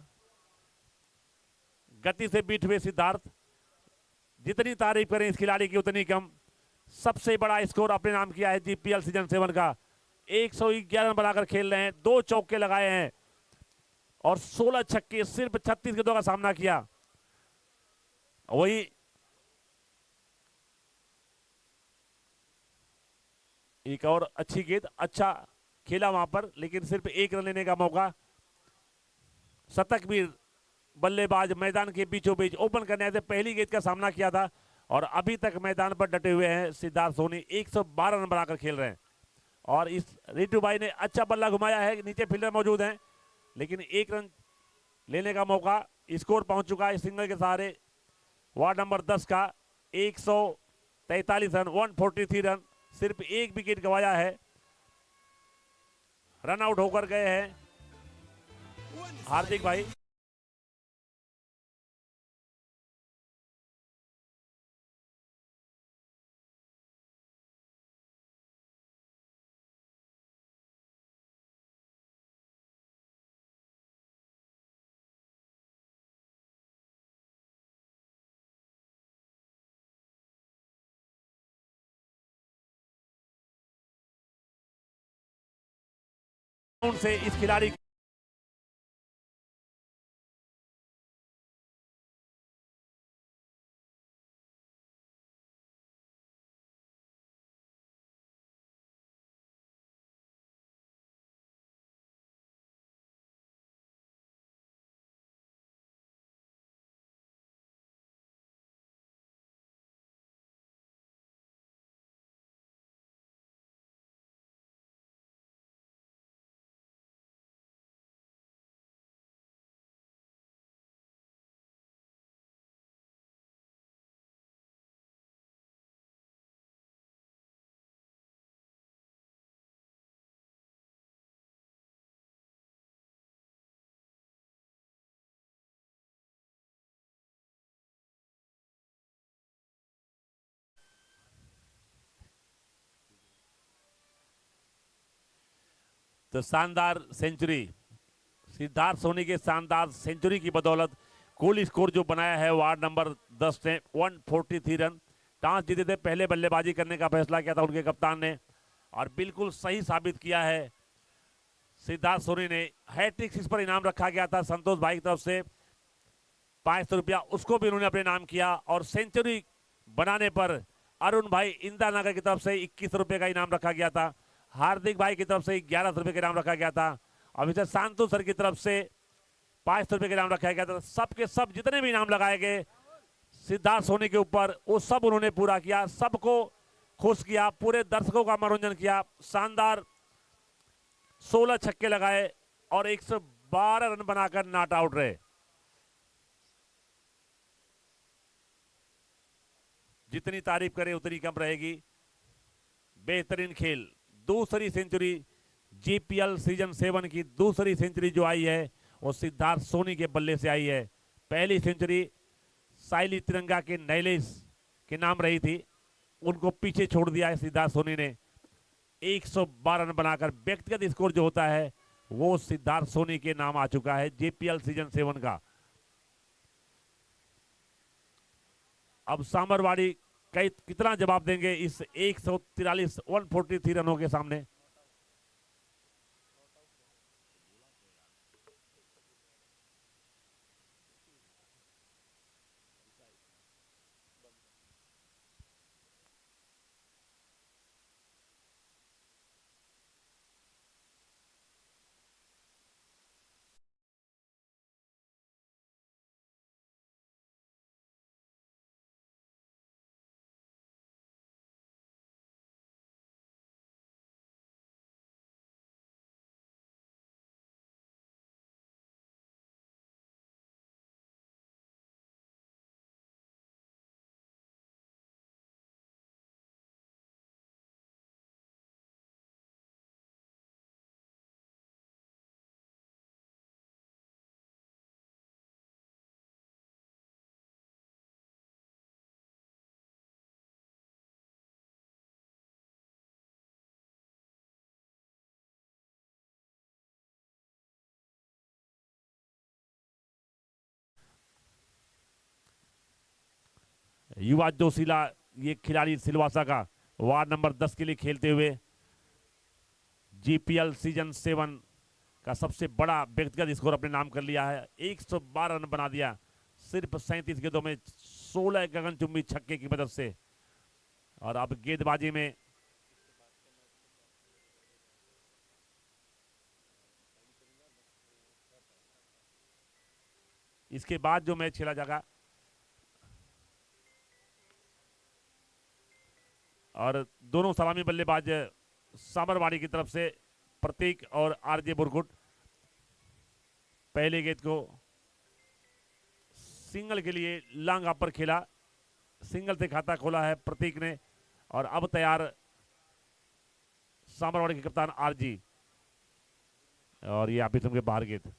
गति से बीट हुए सिद्धार्थ, जितनी तारीफ करें इस खिलाड़ी की उतनी कम। सबसे बड़ा स्कोर अपने नाम किया है जीपीएल सीजन 7 का। 111 रन बनाकर खेल रहे हैं, 2 चौके लगाए हैं और 16 छक्के, सिर्फ 36 गेंदों का सामना किया। वही एक और अच्छी गेंद, अच्छा खेला वहां पर, लेकिन सिर्फ 1 रन लेने का मौका। शतक भी बल्लेबाज मैदान के बीचों बीच ओपन करने से पहली गेंद का सामना किया था, और अभी तक मैदान पर डटे हुए हैं सिद्धार्थ सोनी। 112 रन बनाकर खेल रहे हैं, और इस रितु भाई ने अच्छा बल्ला घुमाया है, नीचे फील्डर मौजूद हैं, लेकिन 1 रन लेने का मौका। स्कोर पहुंच चुका है सिंगल के सहारे वार्ड नंबर 10 का 143 रन, 143 रन, सिर्फ 1 विकेट गंवाया है। रन आउट होकर गए हैं हार्दिक भाई। से इस खिलाड़ी तो शानदार सेंचुरी सिद्धार्थ सोनी के शानदार सेंचुरी की बदौलत कुल स्कोर जो बनाया है वार्ड नंबर 10 ने 143 रन। टॉस जीते थे, पहले बल्लेबाजी करने का फैसला किया था उनके कप्तान ने, और बिल्कुल सही साबित किया है सिद्धार्थ सोनी ने। हैट्रिक 6 पर इनाम रखा गया था संतोष भाई की तरफ से 500 रुपया, उसको भी उन्होंने अपने नाम किया, और सेंचुरी बनाने पर अरुण भाई इंदिरा नगर की तरफ से 21 रुपए का इनाम रखा गया था। हार्दिक भाई की तरफ से 11 रुपए का इनाम रखा गया था, और इसे शांतु सर की तरफ से 500 रुपए का इनाम रखा गया था। सबके सब जितने भी इनाम लगाए गए सिद्धार्थ सोनी के ऊपर, वो सब उन्होंने पूरा किया, सबको खुश किया, पूरे दर्शकों का मनोरंजन किया। शानदार 16 छक्के लगाए और 112 रन बनाकर नॉट आउट रहे। जितनी तारीफ करें उतनी कम रहेगी। बेहतरीन खेल, दूसरी सेंचुरी जीपीएल सीजन 7 की दूसरी सेंचुरी जो आई है वो सिद्धार्थ सोनी के बल्ले से आई है। पहली सेंचुरी साइली तिरंगा के नैलेस के नाम रही थी, उनको पीछे छोड़ दिया है सिद्धार्थ सोनी ने। 112 रन बनाकर व्यक्तिगत स्कोर जो होता है वो सिद्धार्थ सोनी के नाम आ चुका है जेपीएल सीजन 7 का। अब सामरवाड़ी कितना जवाब देंगे इस 143 रनों के सामने। युवा जोशीला ये खिलाड़ी सिलवासा का वार्ड नंबर 10 के लिए खेलते हुए जीपीएल सीजन 7 का सबसे बड़ा व्यक्तिगत स्कोर अपने नाम कर लिया है। 112 रन बना दिया सिर्फ 37 गेंदों में, 16 गगनचुंबी छक्के की मदद से। और अब गेंदबाजी में इसके बाद जो मैच खेला जाएगा और दोनों सलामी बल्लेबाज सामरवाड़ी की तरफ से प्रतीक और आरजे बुरकुट। पहले गेंद को सिंगल के लिए लॉन्ग अप पर खेला, सिंगल से खाता खोला है प्रतीक ने। और अब तैयार सामरवाड़ी के कप्तान आरजी, और ये आप के बाहर गेंद,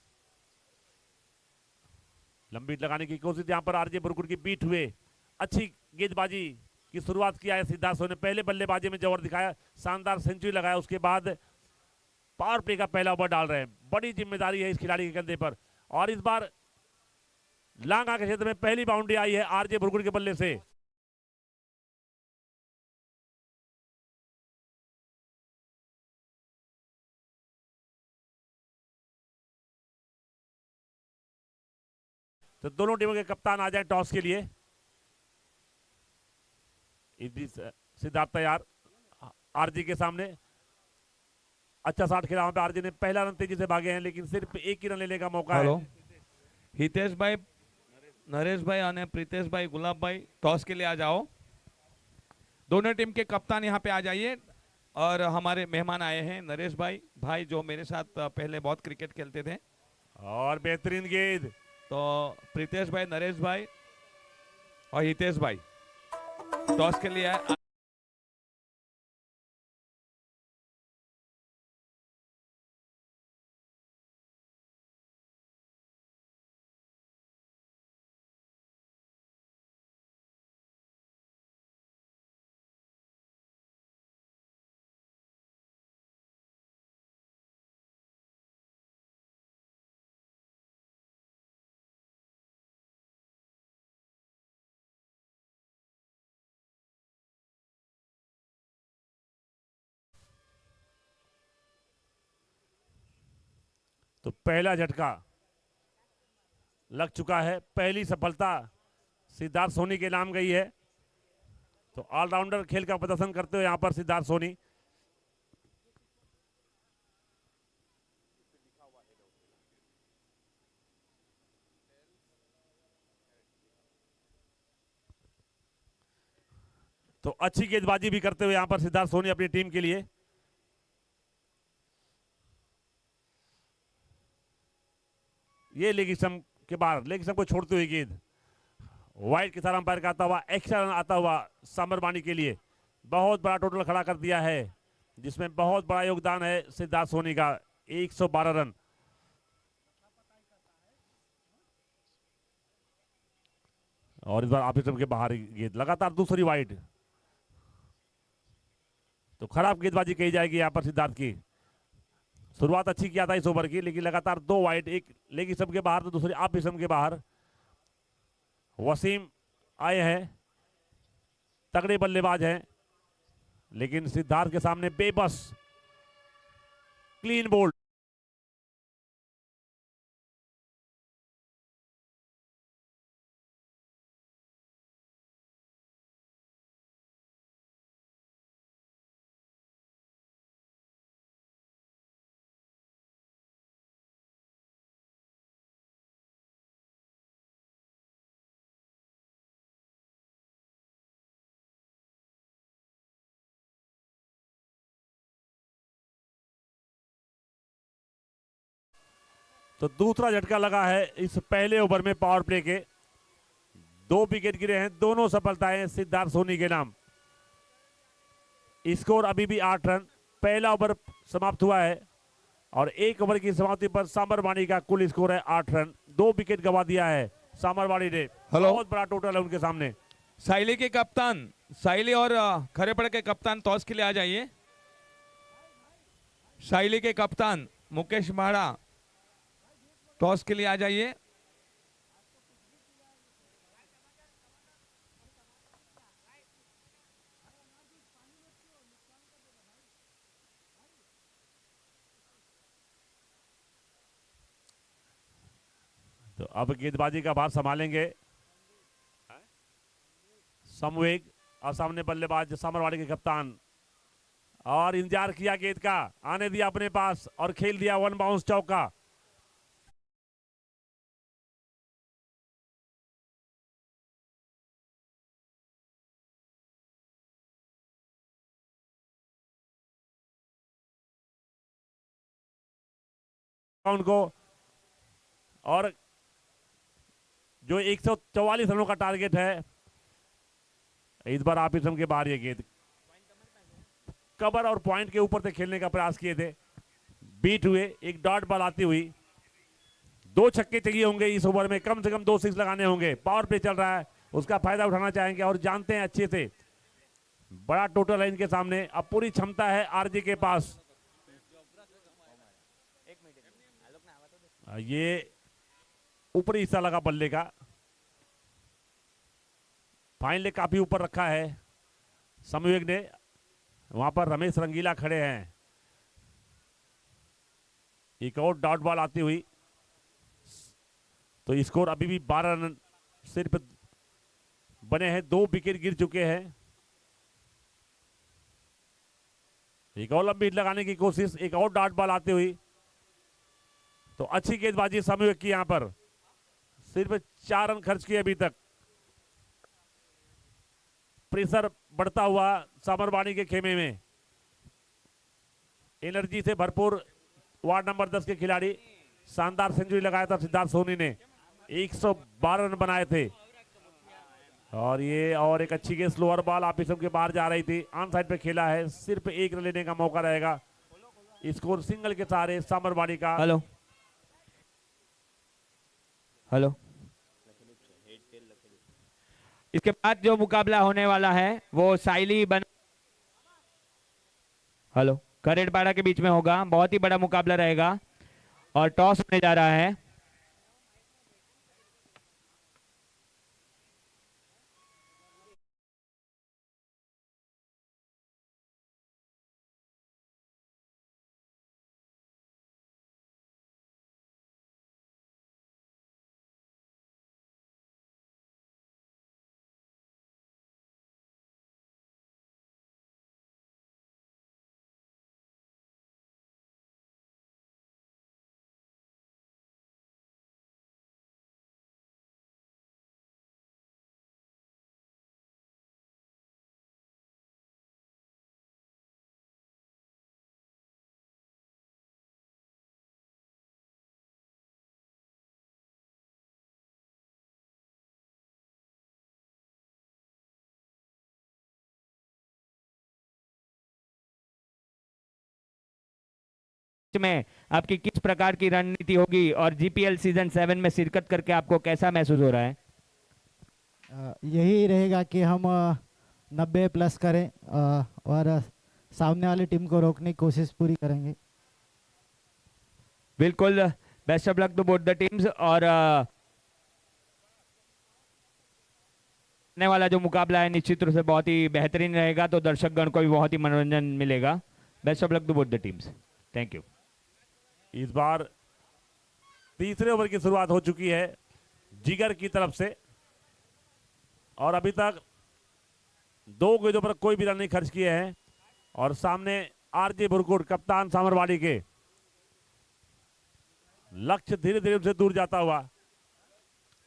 लंबी लगाने की कोशिश यहां पर आरजे बुरकुट की बीट हुए। अच्छी गेंदबाजी की शुरुआत किया है सिद्धार्थ सोनी ने, पहले बल्लेबाजी में जबर दिखाया, शानदार सेंचुरी लगाया, उसके बाद पावर प्ले का पहला ओवर डाल रहे हैं। बड़ी जिम्मेदारी है इस खिलाड़ी के कंधे पर। और इस बार लांगा के क्षेत्र में पहली बाउंड्री आई है आरजे बुरकुट के बल्ले से। तो दोनों टीमों के कप्तान आ जाए टॉस के लिए। सिद्धार्थ तैयार आरजी के सामने, अच्छा शॉट खेला वहां पे आरजी ने, पहला रन तेजी से भागे हैं लेकिन सिर्फ एक ही रन लेने का मौका है। हितेशभाई, नरेशभाई और प्रीतेशभाई, गुलाबभाई टॉस के लिए आ जाओ। दोनों टीम के कप्तान यहाँ पे आ जाइए। और हमारे मेहमान आए हैं नरेश भाई जो मेरे साथ पहले बहुत क्रिकेट खेलते थे। और बेहतरीन गेंद, तो प्रीतेश भाई, नरेश भाई और हितेश भाई टॉस के लिए आए। तो पहला झटका लग चुका है, पहली सफलता सिद्धार्थ सोनी के नाम गई है। तो ऑलराउंडर खेल का प्रदर्शन करते हुए यहां पर सिद्धार्थ सोनी। तो अच्छी गेंदबाजी भी करते हुए यहां पर सिद्धार्थ सोनी अपनी टीम के लिए। ये लेग स्टंप के बाहर, लेग स्टंप को छोड़ते हुए गेंद, वाइड के साथ अंपायर का आता हुआ एक्स्ट्रा रन आता हुआ सामरवाणी के लिए। बहुत बड़ा टोटल खड़ा कर दिया है, जिसमें बहुत बड़ा योगदान है सिद्धार्थ सोनी का, 112 रन। और इस बार ऑफ स्टंप के बाहर गेंद, लगातार दूसरी वाइड। तो खराब गेंदबाजी कही जाएगी यहां पर सिद्धार्थ की। शुरुआत अच्छी किया था इस ओवर की, लेकिन लगातार 2 वाइड, एक लेग स्टंप के बाहर तो दूसरी ऑफ स्टंप के बाहर। वसीम आए हैं, तगड़े बल्लेबाज हैं, लेकिन सिद्धार्थ के सामने बेबस। Clean bowled. तो दूसरा झटका लगा है इस पहले ओवर में पावर प्ले के। 2 विकेट गिरे हैं, दोनों सफलताएं सिद्धार्थ सोनी के नाम। स्कोर अभी भी 8 रन। पहला ओवर समाप्त हुआ है और 1 ओवर की समाप्ति पर सामरवाणी का कुल स्कोर है 8 रन। 2 विकेट गंवा दिया है सामरवाणी ने। हेलो। बहुत बड़ा टोटल है उनके सामने। साइली के कप्तान, साइली और खरेपड़ के कप्तान टॉस के लिए आ जाइए। साइली के कप्तान मुकेश भाड़ा टॉस के लिए आ जाइए। तो अब गेंदबाजी का भार संभालेंगे समवेग, और सामने बल्लेबाज सामरवाड़ी के कप्तान। और इंतजार किया गेंद का, आने दिया अपने पास और खेल दिया 1 बाउंस चौका। उनको और जो 144 रनों का टारगेट है, इस बार आप के बाहर ये गेंद कवर और पॉइंट के ऊपर से खेलने का प्रयास किए थे, बीट हुए। एक डॉट बॉल आती हुई। 2 छक्के चाहिए होंगे इस ओवर में, कम से कम 2 सिक्स लगाने होंगे। पावर प्ले चल रहा है, उसका फायदा उठाना चाहेंगे और जानते हैं अच्छे से। बड़ा टोटल है इनके सामने, अब पूरी क्षमता है आरजी के पास। ये ऊपरी हिस्सा लगा बल्ले का, फाइनली काफी ऊपर रखा है समवेग ने। वहां पर रमेश रंगीला खड़े हैं। एक और डॉट बॉल आती हुई, तो स्कोर अभी भी 12 रन सिर्फ बने हैं। 2 विकेट गिर चुके हैं। एक और लंबी लगाने की कोशिश, एक और डॉट बॉल आती हुई, तो अच्छी गेंदबाजी समवेग की। यहां पर सिर्फ 4 रन खर्च किए अभी तक। प्रेशर बढ़ता हुआ सामरवाणी के खेमे में। एनर्जी से भरपूर वार्ड नंबर 10 के खिलाड़ी। शानदार सेंचुरी लगाया था सिद्धार्थ सोनी ने, 112 रन बनाए थे। और ये और एक अच्छी गेंद, स्लोअर बॉल आप के बाहर जा रही थी, ऑन साइड पे खेला है। सिर्फ 1 रन लेने का मौका रहेगा। स्कोर सिंगल के सहारे सामरवाणी का। Hello hello. इसके बाद जो मुकाबला होने वाला है वो साइली बन हेलो करेड़पाड़ा के बीच में होगा। बहुत ही बड़ा मुकाबला रहेगा और टॉस होने जा रहा है। में आपकी किस प्रकार की रणनीति होगी और जीपीएल सीजन 7 में शिरकत करके आपको कैसा महसूस हो रहा है? यही रहेगा कि हम 90+ करें और सामने वाली टीम को रोकने की कोशिश पूरी करेंगे। बिल्कुल, best of luck to both the teams. और आने वाला जो मुकाबला है निश्चित रूप से बहुत ही बेहतरीन रहेगा, तो दर्शकगण को भी बहुत ही मनोरंजन मिलेगा। Best of luck to both the teams. Thank you. इस बार तीसरे ओवर की शुरुआत हो चुकी है जिगर की तरफ से, और अभी तक 2 गेंदों पर कोई भी रन नहीं खर्च किए हैं। और सामने आरजे बुरकुट कप्तान सामरवाड़ी के, लक्ष्य धीरे धीरे उनसे दूर जाता हुआ,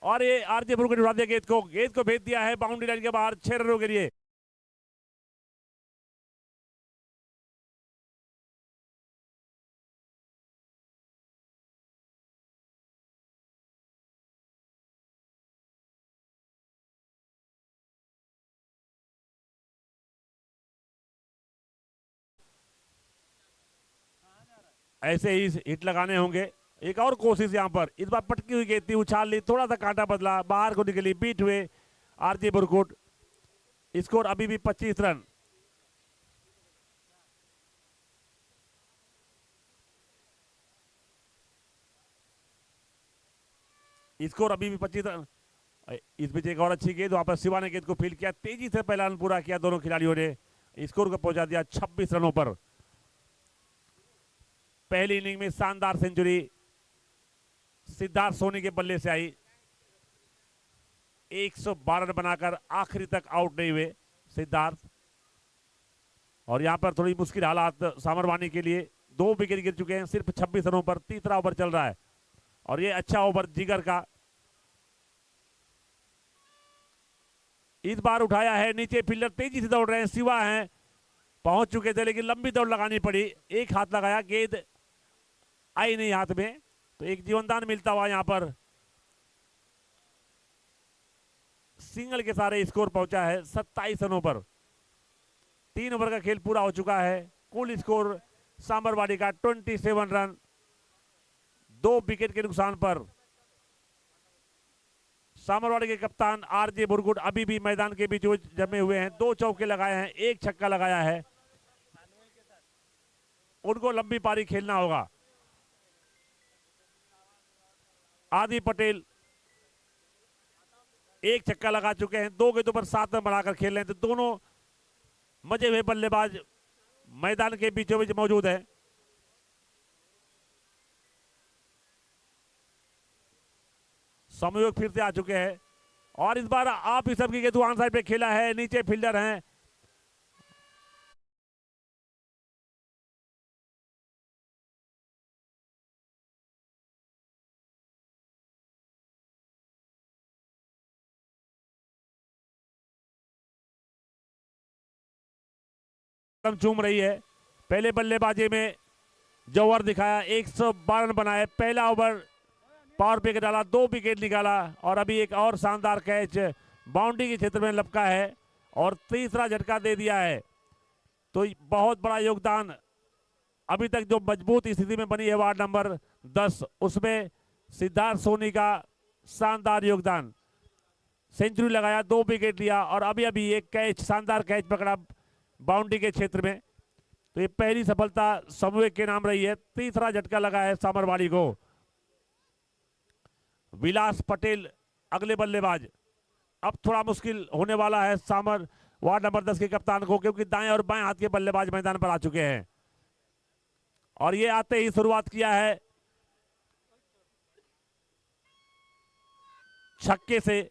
और ये आरजे बुरकुट उड़ा दिया गेंद को भेज दिया है बाउंड्री लाइन के बाहर 6 रनों के लिए। ऐसे ही हिट लगाने होंगे। एक और कोशिश यहां पर, इस बार पटकी हुई गेंद थी, उछाल ली, थोड़ा सा कांटा बदला, बाहर को निकली, बीट हुए आरजे बुरकुट। स्कोर अभी भी 25 रन। स्कोर अभी भी 25 रन। इस बीच एक और अच्छी गेंद, वहां पर शिवा ने गेंद को फील्ड किया, तेजी से पहला रन पूरा किया दोनों खिलाड़ियों ने, स्कोर को पहुंचा दिया 26 रनों पर। पहली इनिंग में शानदार सेंचुरी सिद्धार्थ सोनी के बल्ले से आई। 112 रन बनाकर आखिरी तक आउट नहीं हुए सिद्धार्थ। और यहां पर थोड़ी मुश्किल हालात सामरवानी के लिए, 2 विकेट गिर चुके हैं सिर्फ 26 रनों पर। तीसरा ओवर चल रहा है और ये अच्छा ओवर जिगर का। इस बार उठाया है, नीचे फील्डर तेजी से दौड़ रहे हैं, शिवा हैं, पहुंच चुके थे लेकिन लंबी दौड़ लगानी पड़ी। एक हाथ लगाया, गेंद आई नहीं हाथ में, तो एक जीवनदान मिलता हुआ यहां पर सिंगल के सारे स्कोर पहुंचा है 27 रनों पर। 3 ओवर का खेल पूरा हो चुका है। कुल स्कोर सामरवाड़ी का 27 रन, 2 विकेट के नुकसान पर। सामरवाड़ी के कप्तान आरजे बुरकुट अभी भी मैदान के बीच जमे हुए हैं। 2 चौके लगाए हैं, 1 छक्का लगाया है। उनको लंबी पारी खेलना होगा। आदि पटेल 1 छक्का लगा चुके हैं, 2 गेंदों पर 7 रन बनाकर खेल रहे हैं। तो दोनों मजे हुए बल्लेबाज मैदान के बीचों बीच मौजूद है। समयोग फिर से आ चुके हैं और इस बार आप ही सबकी गेंद ऑन साइड पे खेला है, नीचे फील्डर हैं। चूम रही है। पहले बल्लेबाजी में जौहर दिखाया, 112 रन बनाए। पहला ओवर पावर पे के डाला, 2 विकेट निकाला और अभी एक और शानदार कैच बाउंड्री के क्षेत्र में लपका है और तीसरा झटका दे दिया है। तो बहुत बड़ा योगदान अभी तक जो मजबूत स्थिति में बनी है वार्ड नंबर 10, उसमें सिद्धार्थ सोनी का शानदार योगदान। सेंचुरी लगाया, 2 विकेट लिया और अभी अभी एक कैच, शानदार कैच पकड़ा बाउंड्री के क्षेत्र में। तो ये पहली सफलता समूह के नाम रही है। तीसरा झटका लगा है सामरवाड़ी को। विलास पटेल अगले बल्लेबाज। अब थोड़ा मुश्किल होने वाला है सामर वार्ड नंबर 10 के कप्तान को, क्योंकि दाएं और बाएं हाथ के बल्लेबाज मैदान पर आ चुके हैं और ये आते ही शुरुआत किया है छक्के से।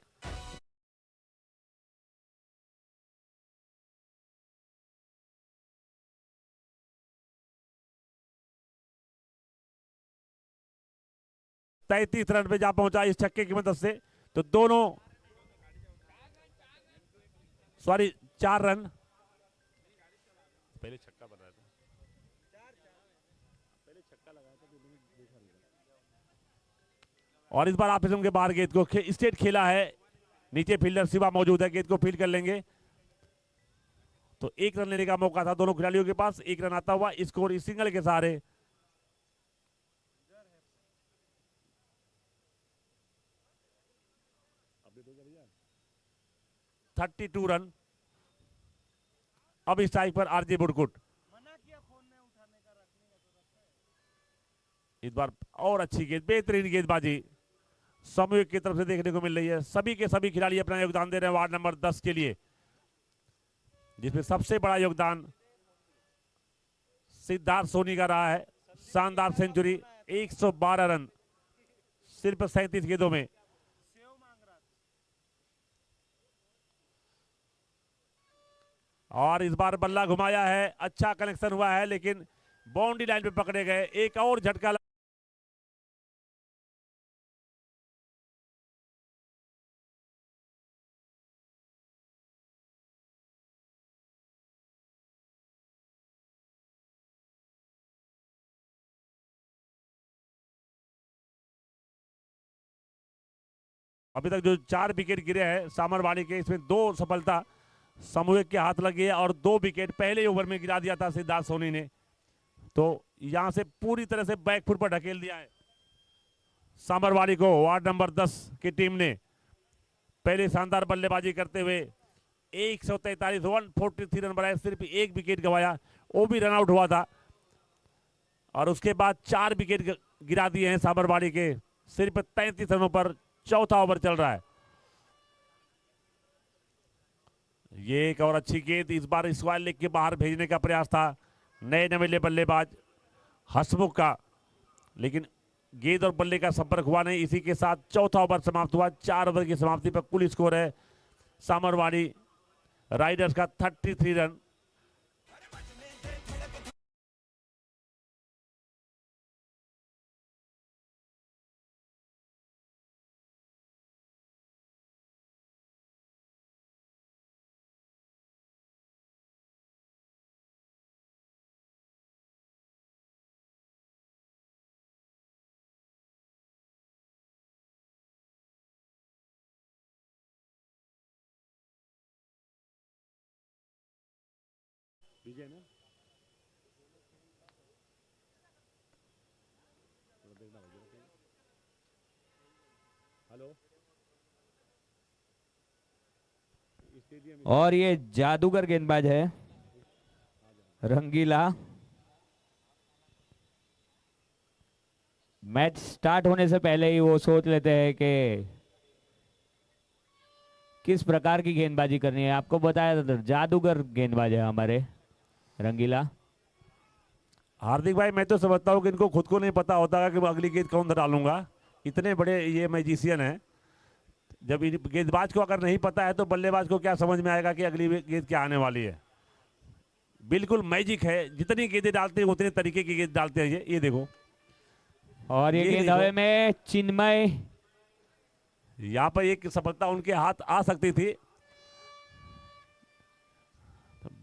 तैतीस रन पे जा पहुंचा इस छक्के की मदद से। तो दोनों 4 रन। पहले छक्का बन रहा था, पहले छक्का लगाया था, और इस बार आप के बाहर गेंद को स्ट्रेट खेला है। नीचे फील्डर शिवा मौजूद है, गेंद को फील्ड कर लेंगे। तो 1 रन लेने का मौका था दोनों खिलाड़ियों के पास। 1 रन आता हुआ, स्कोर इस सिंगल के सहारे 32 रन। अब स्ट्राइक पर आरजे बुड़कुट। इस बार और अच्छी गेंद, बेहतरीन गेंदबाजी समूह की तरफ से देखने को मिल रही है। सभी के सभी खिलाड़ी अपना योगदान दे रहे हैं वार्ड नंबर 10 के लिए, जिसमें सबसे बड़ा योगदान सिद्धार्थ सोनी का रहा है। शानदार सेंचुरी, 112 रन सिर्फ 37 गेंदों में। और इस बार बल्ला घुमाया है, अच्छा कनेक्शन हुआ है, लेकिन बाउंड्री लाइन पे पकड़े गए। एक और झटका अभी तक जो 4 विकेट गिरे हैं सामरवाड़ी के, इसमें 2 सफलता समूह के हाथ लगी है और 2 विकेट पहले ओवर में गिरा दिया था सिद्धार्थ सोनी ने। तो यहां से पूरी तरह से बैकफुट पर ढकेल दिया है सामरवाड़ी को वार्ड नंबर 10 की टीम ने। पहले शानदार बल्लेबाजी करते हुए 143 143 रन बनाए, सिर्फ 1 विकेट गंवाया, वो भी रन आउट हुआ था। और उसके बाद 4 विकेट गिरा दिए हैं सामरवाड़ी के, सिर्फ 33 रनों पर। चौथा ओवर चल रहा है। ये एक और अच्छी गेंद, इस बार स्क्वायर लेग के बाहर भेजने का प्रयास था नए नवेले बल्लेबाज हसमुख का, लेकिन गेंद और बल्ले का संपर्क हुआ नहीं। इसी के साथ चौथा ओवर समाप्त हुआ। 4 ओवर की समाप्ति पर कुल स्कोर है सामरवाड़ी राइडर्स का 33 रन। विजय ना हेलो। और ये जादूगर गेंदबाज है रंगीला। मैच स्टार्ट होने से पहले ही वो सोच लेते हैं कि किस प्रकार की गेंदबाजी करनी है। आपको बताया था, जादूगर गेंदबाज है हमारे रंगीला। हार्दिक भाई, मैं तो समझता हूँ कि इनको खुद को नहीं पता होता कि अगली गेंद कौन डालूंगा। इतने बड़े ये मैजिशियन हैं। जब गेंदबाज को अगर नहीं पता है तो बल्लेबाज को क्या समझ में आएगा कि अगली गेंद क्या आने वाली है। बिल्कुल मैजिक है, जितनी गेंदें डालते हैं उतने तरीके की गेंद डालते हैं ये देखो। और ये गेंद हवा में, चिन्मय। यहां पर एक सफलता उनके हाथ आ सकती थी।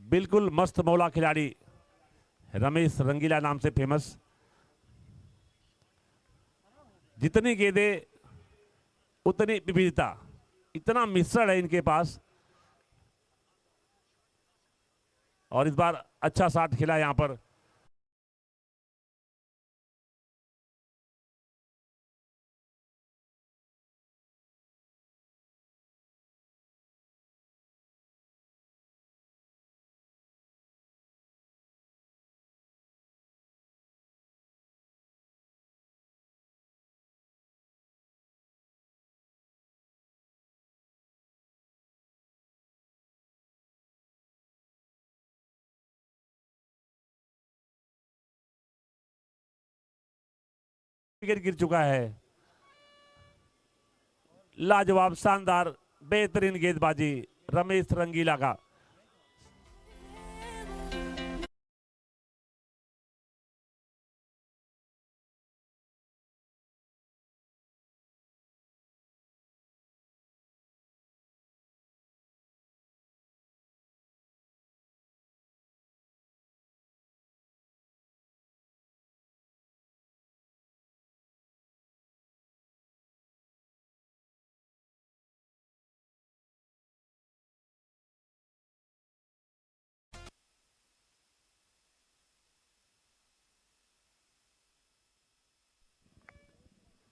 बिल्कुल मस्त मौला खिलाड़ी रमेश रंगीला नाम से फेमस। जितनी गेंदें उतनी विविधता, इतना मिश्रण है इनके पास। और इस बार अच्छा शॉट खेला यहां पर। विकेट गिर चुका है। लाजवाब, शानदार, बेहतरीन गेंदबाजी रमेश रंगीला का।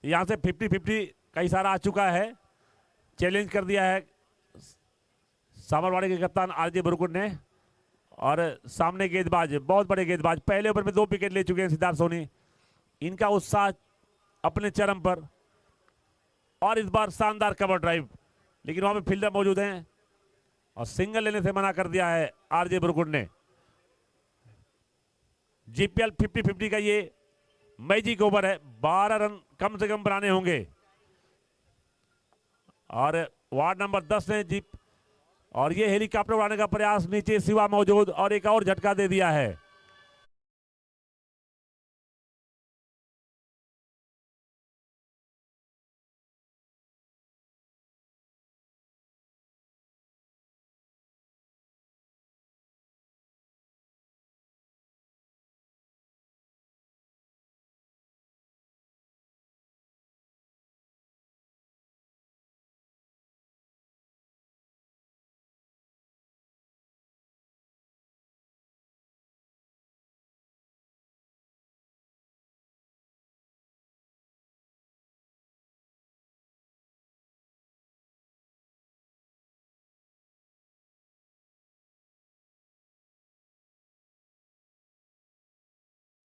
यहां से 50-50 का इशारा आ चुका है। चैलेंज कर दिया है सामरवाड़ी के कप्तान आरजे बुरुकुट ने, और सामने गेंदबाज, बहुत बड़े गेंदबाज, पहले ओवर में 2 विकेट ले चुके हैं सिद्धार्थ सोनी। इनका उत्साह अपने चरम पर, और इस बार शानदार कवर ड्राइव, लेकिन वहां पे फील्डर मौजूद हैं और सिंगल लेने से मना कर दिया है आरजे बुरुकुट ने। जीपीएल 50-50 का ये मैजिक ओवर है, 12 रन कम से कम बनाने होंगे। और वार्ड नंबर 10 ने जीप, और ये हेलीकॉप्टर उड़ाने का प्रयास, नीचे शिवा मौजूद, और एक और झटका दे दिया है।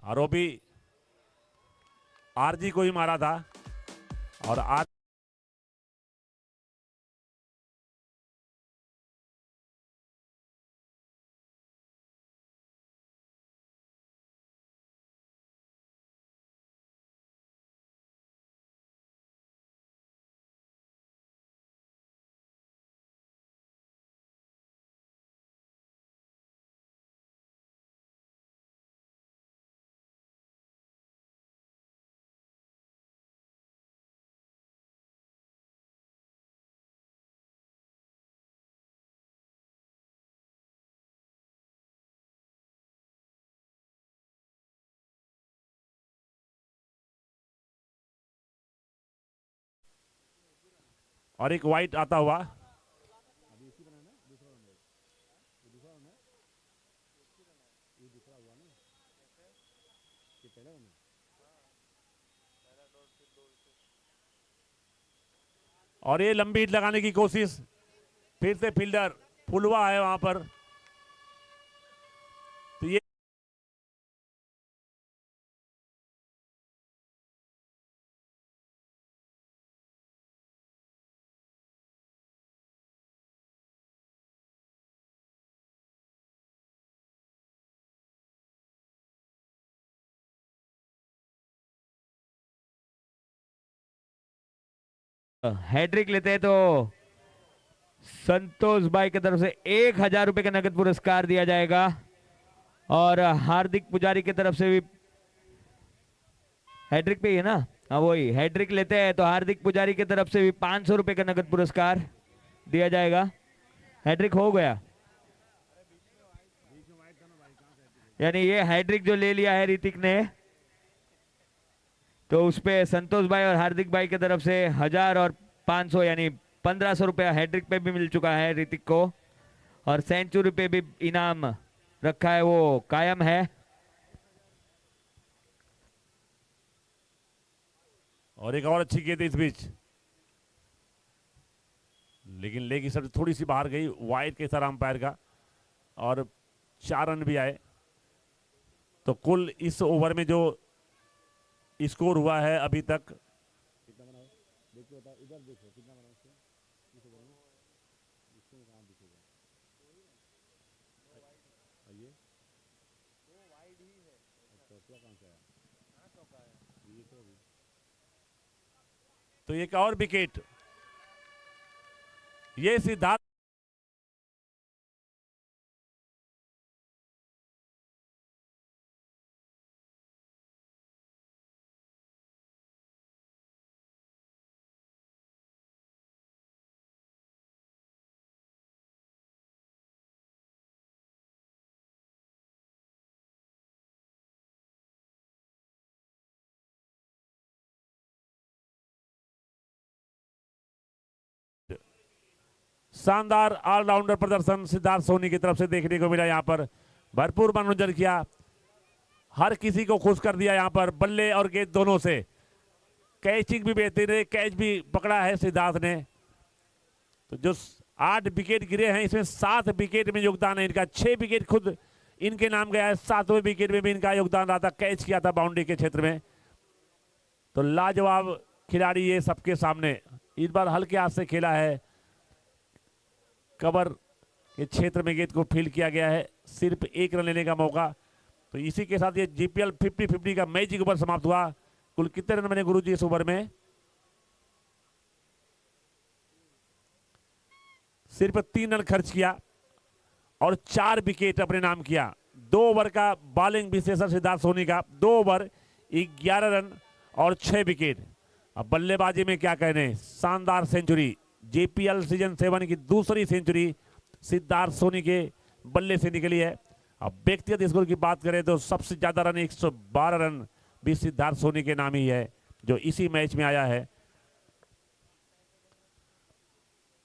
आरोपी आरजी को ही मारा था, और आज और एक वाइट आता हुआ, और ये लंबी हिट लगाने की कोशिश, फिर से फील्डर फुलवा है वहां पर। तो ये हैट्रिक लेते हैं तो संतोष भाई की तरफ से 1000 रुपए का नगद पुरस्कार दिया जाएगा, और हार्दिक पुजारी की तरफ से भी हैट्रिक पे ही है ना, हाँ वही हैट्रिक लेते हैं तो हार्दिक पुजारी की तरफ से भी 500 रुपए का नगद पुरस्कार दिया जाएगा। हैट्रिक हो गया, यानी ये हैट्रिक जो ले लिया है ऋतिक ने, तो उस पे संतोष भाई और हार्दिक भाई की तरफ से 1000 और 500 यानी 1500 रुपया हैट्रिक पे भी मिल चुका है ऋतिक को, और सेंचुरी पे भी इनाम रखा है, वो कायम है। और एक और अच्छी गेंद इस बीच, लेकिन लेग की सब थोड़ी सी बाहर गई, वाइड के इशारा अंपायर का, और 4 रन भी आए। तो कुल इस ओवर में जो स्कोर हुआ है अभी तक, तो एक और विकेट, ये सिद्धार्थ शानदार ऑलराउंडर प्रदर्शन सिद्धार्थ सोनी की तरफ से देखने को मिला। यहां पर भरपूर मनोरंजन किया, हर किसी को खुश कर दिया। यहां पर बल्ले और गेंद दोनों से, कैचिंग भी बेहतरीन है, कैच भी पकड़ा है सिद्धार्थ ने। तो जो 8 विकेट गिरे हैं, इसमें 7 विकेट में योगदान है इनका। 6 विकेट खुद इनके नाम गया है, 7वें विकेट में भी इनका योगदान रहा था, कैच किया था बाउंड्री के क्षेत्र में। तो लाजवाब खिलाड़ी ये सबके सामने। इस बार हल्के हाथ से खेला है, कवर के क्षेत्र में गेंद को फील्ड किया गया है, सिर्फ 1 रन लेने का मौका। तो इसी के साथ ये जीपीएल 50-50 का मैजिक ओवर समाप्त हुआ। कुल कितने रन बने गुरुजी इस ओवर में? सिर्फ 3 रन खर्च किया और 4 विकेट अपने नाम किया। 2 ओवर का बॉलिंग विशेषण सिद्धार्थ सोनी का, 2 ओवर 11 रन और 6 विकेट। अब बल्लेबाजी में क्या कहने, शानदार सेंचुरी, जेपीएल सीजन 7 की दूसरी सेंचुरी सिद्धार्थ सोनी के बल्ले से निकली है। अब व्यक्तिगत स्कोर की बात करें तो सबसे ज्यादा रन 112 रन भी सिद्धार्थ सोनी के नाम ही है, जो इसी मैच में आया है।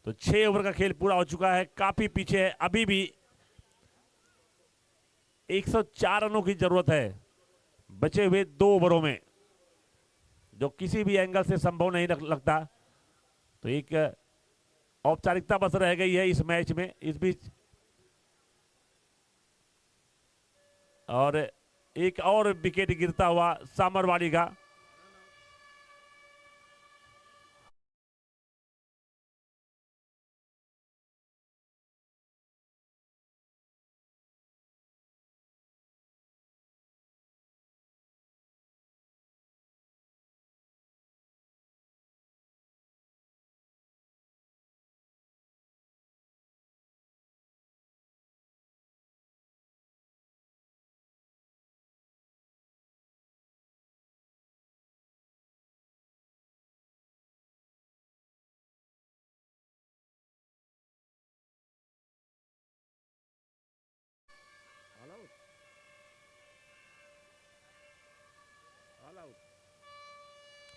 तो 6 ओवर का खेल पूरा हो चुका है, काफी पीछे है, अभी भी 104 रनों की जरूरत है बचे हुए 2 ओवरों में, जो किसी भी एंगल से संभव नहीं लगता। तो एक औपचारिकता बस रह गई है इस मैच में इस बीच। और एक और विकेट गिरता हुआ सामरवाड़ी का।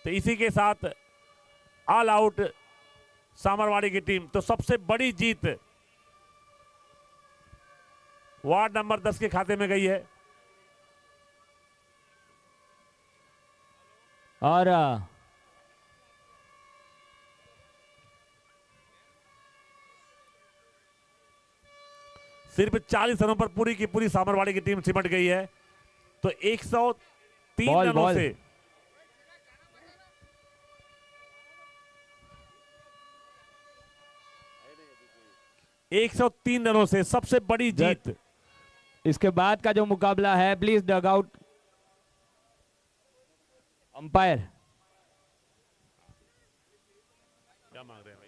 तो इसी के साथ ऑल आउट सामरवाड़ी की टीम। तो सबसे बड़ी जीत वार्ड नंबर 10 के खाते में गई है। और सिर्फ 40 रनों पर पूरी की पूरी सामरवाड़ी की टीम सिमट गई है। तो 103 बॉल, रनों बॉल। से 103 रनों से सबसे बड़ी जीत। इसके बाद का जो मुकाबला है, प्लीज डग आउट अंपायर। क्या मांग रहे हैं?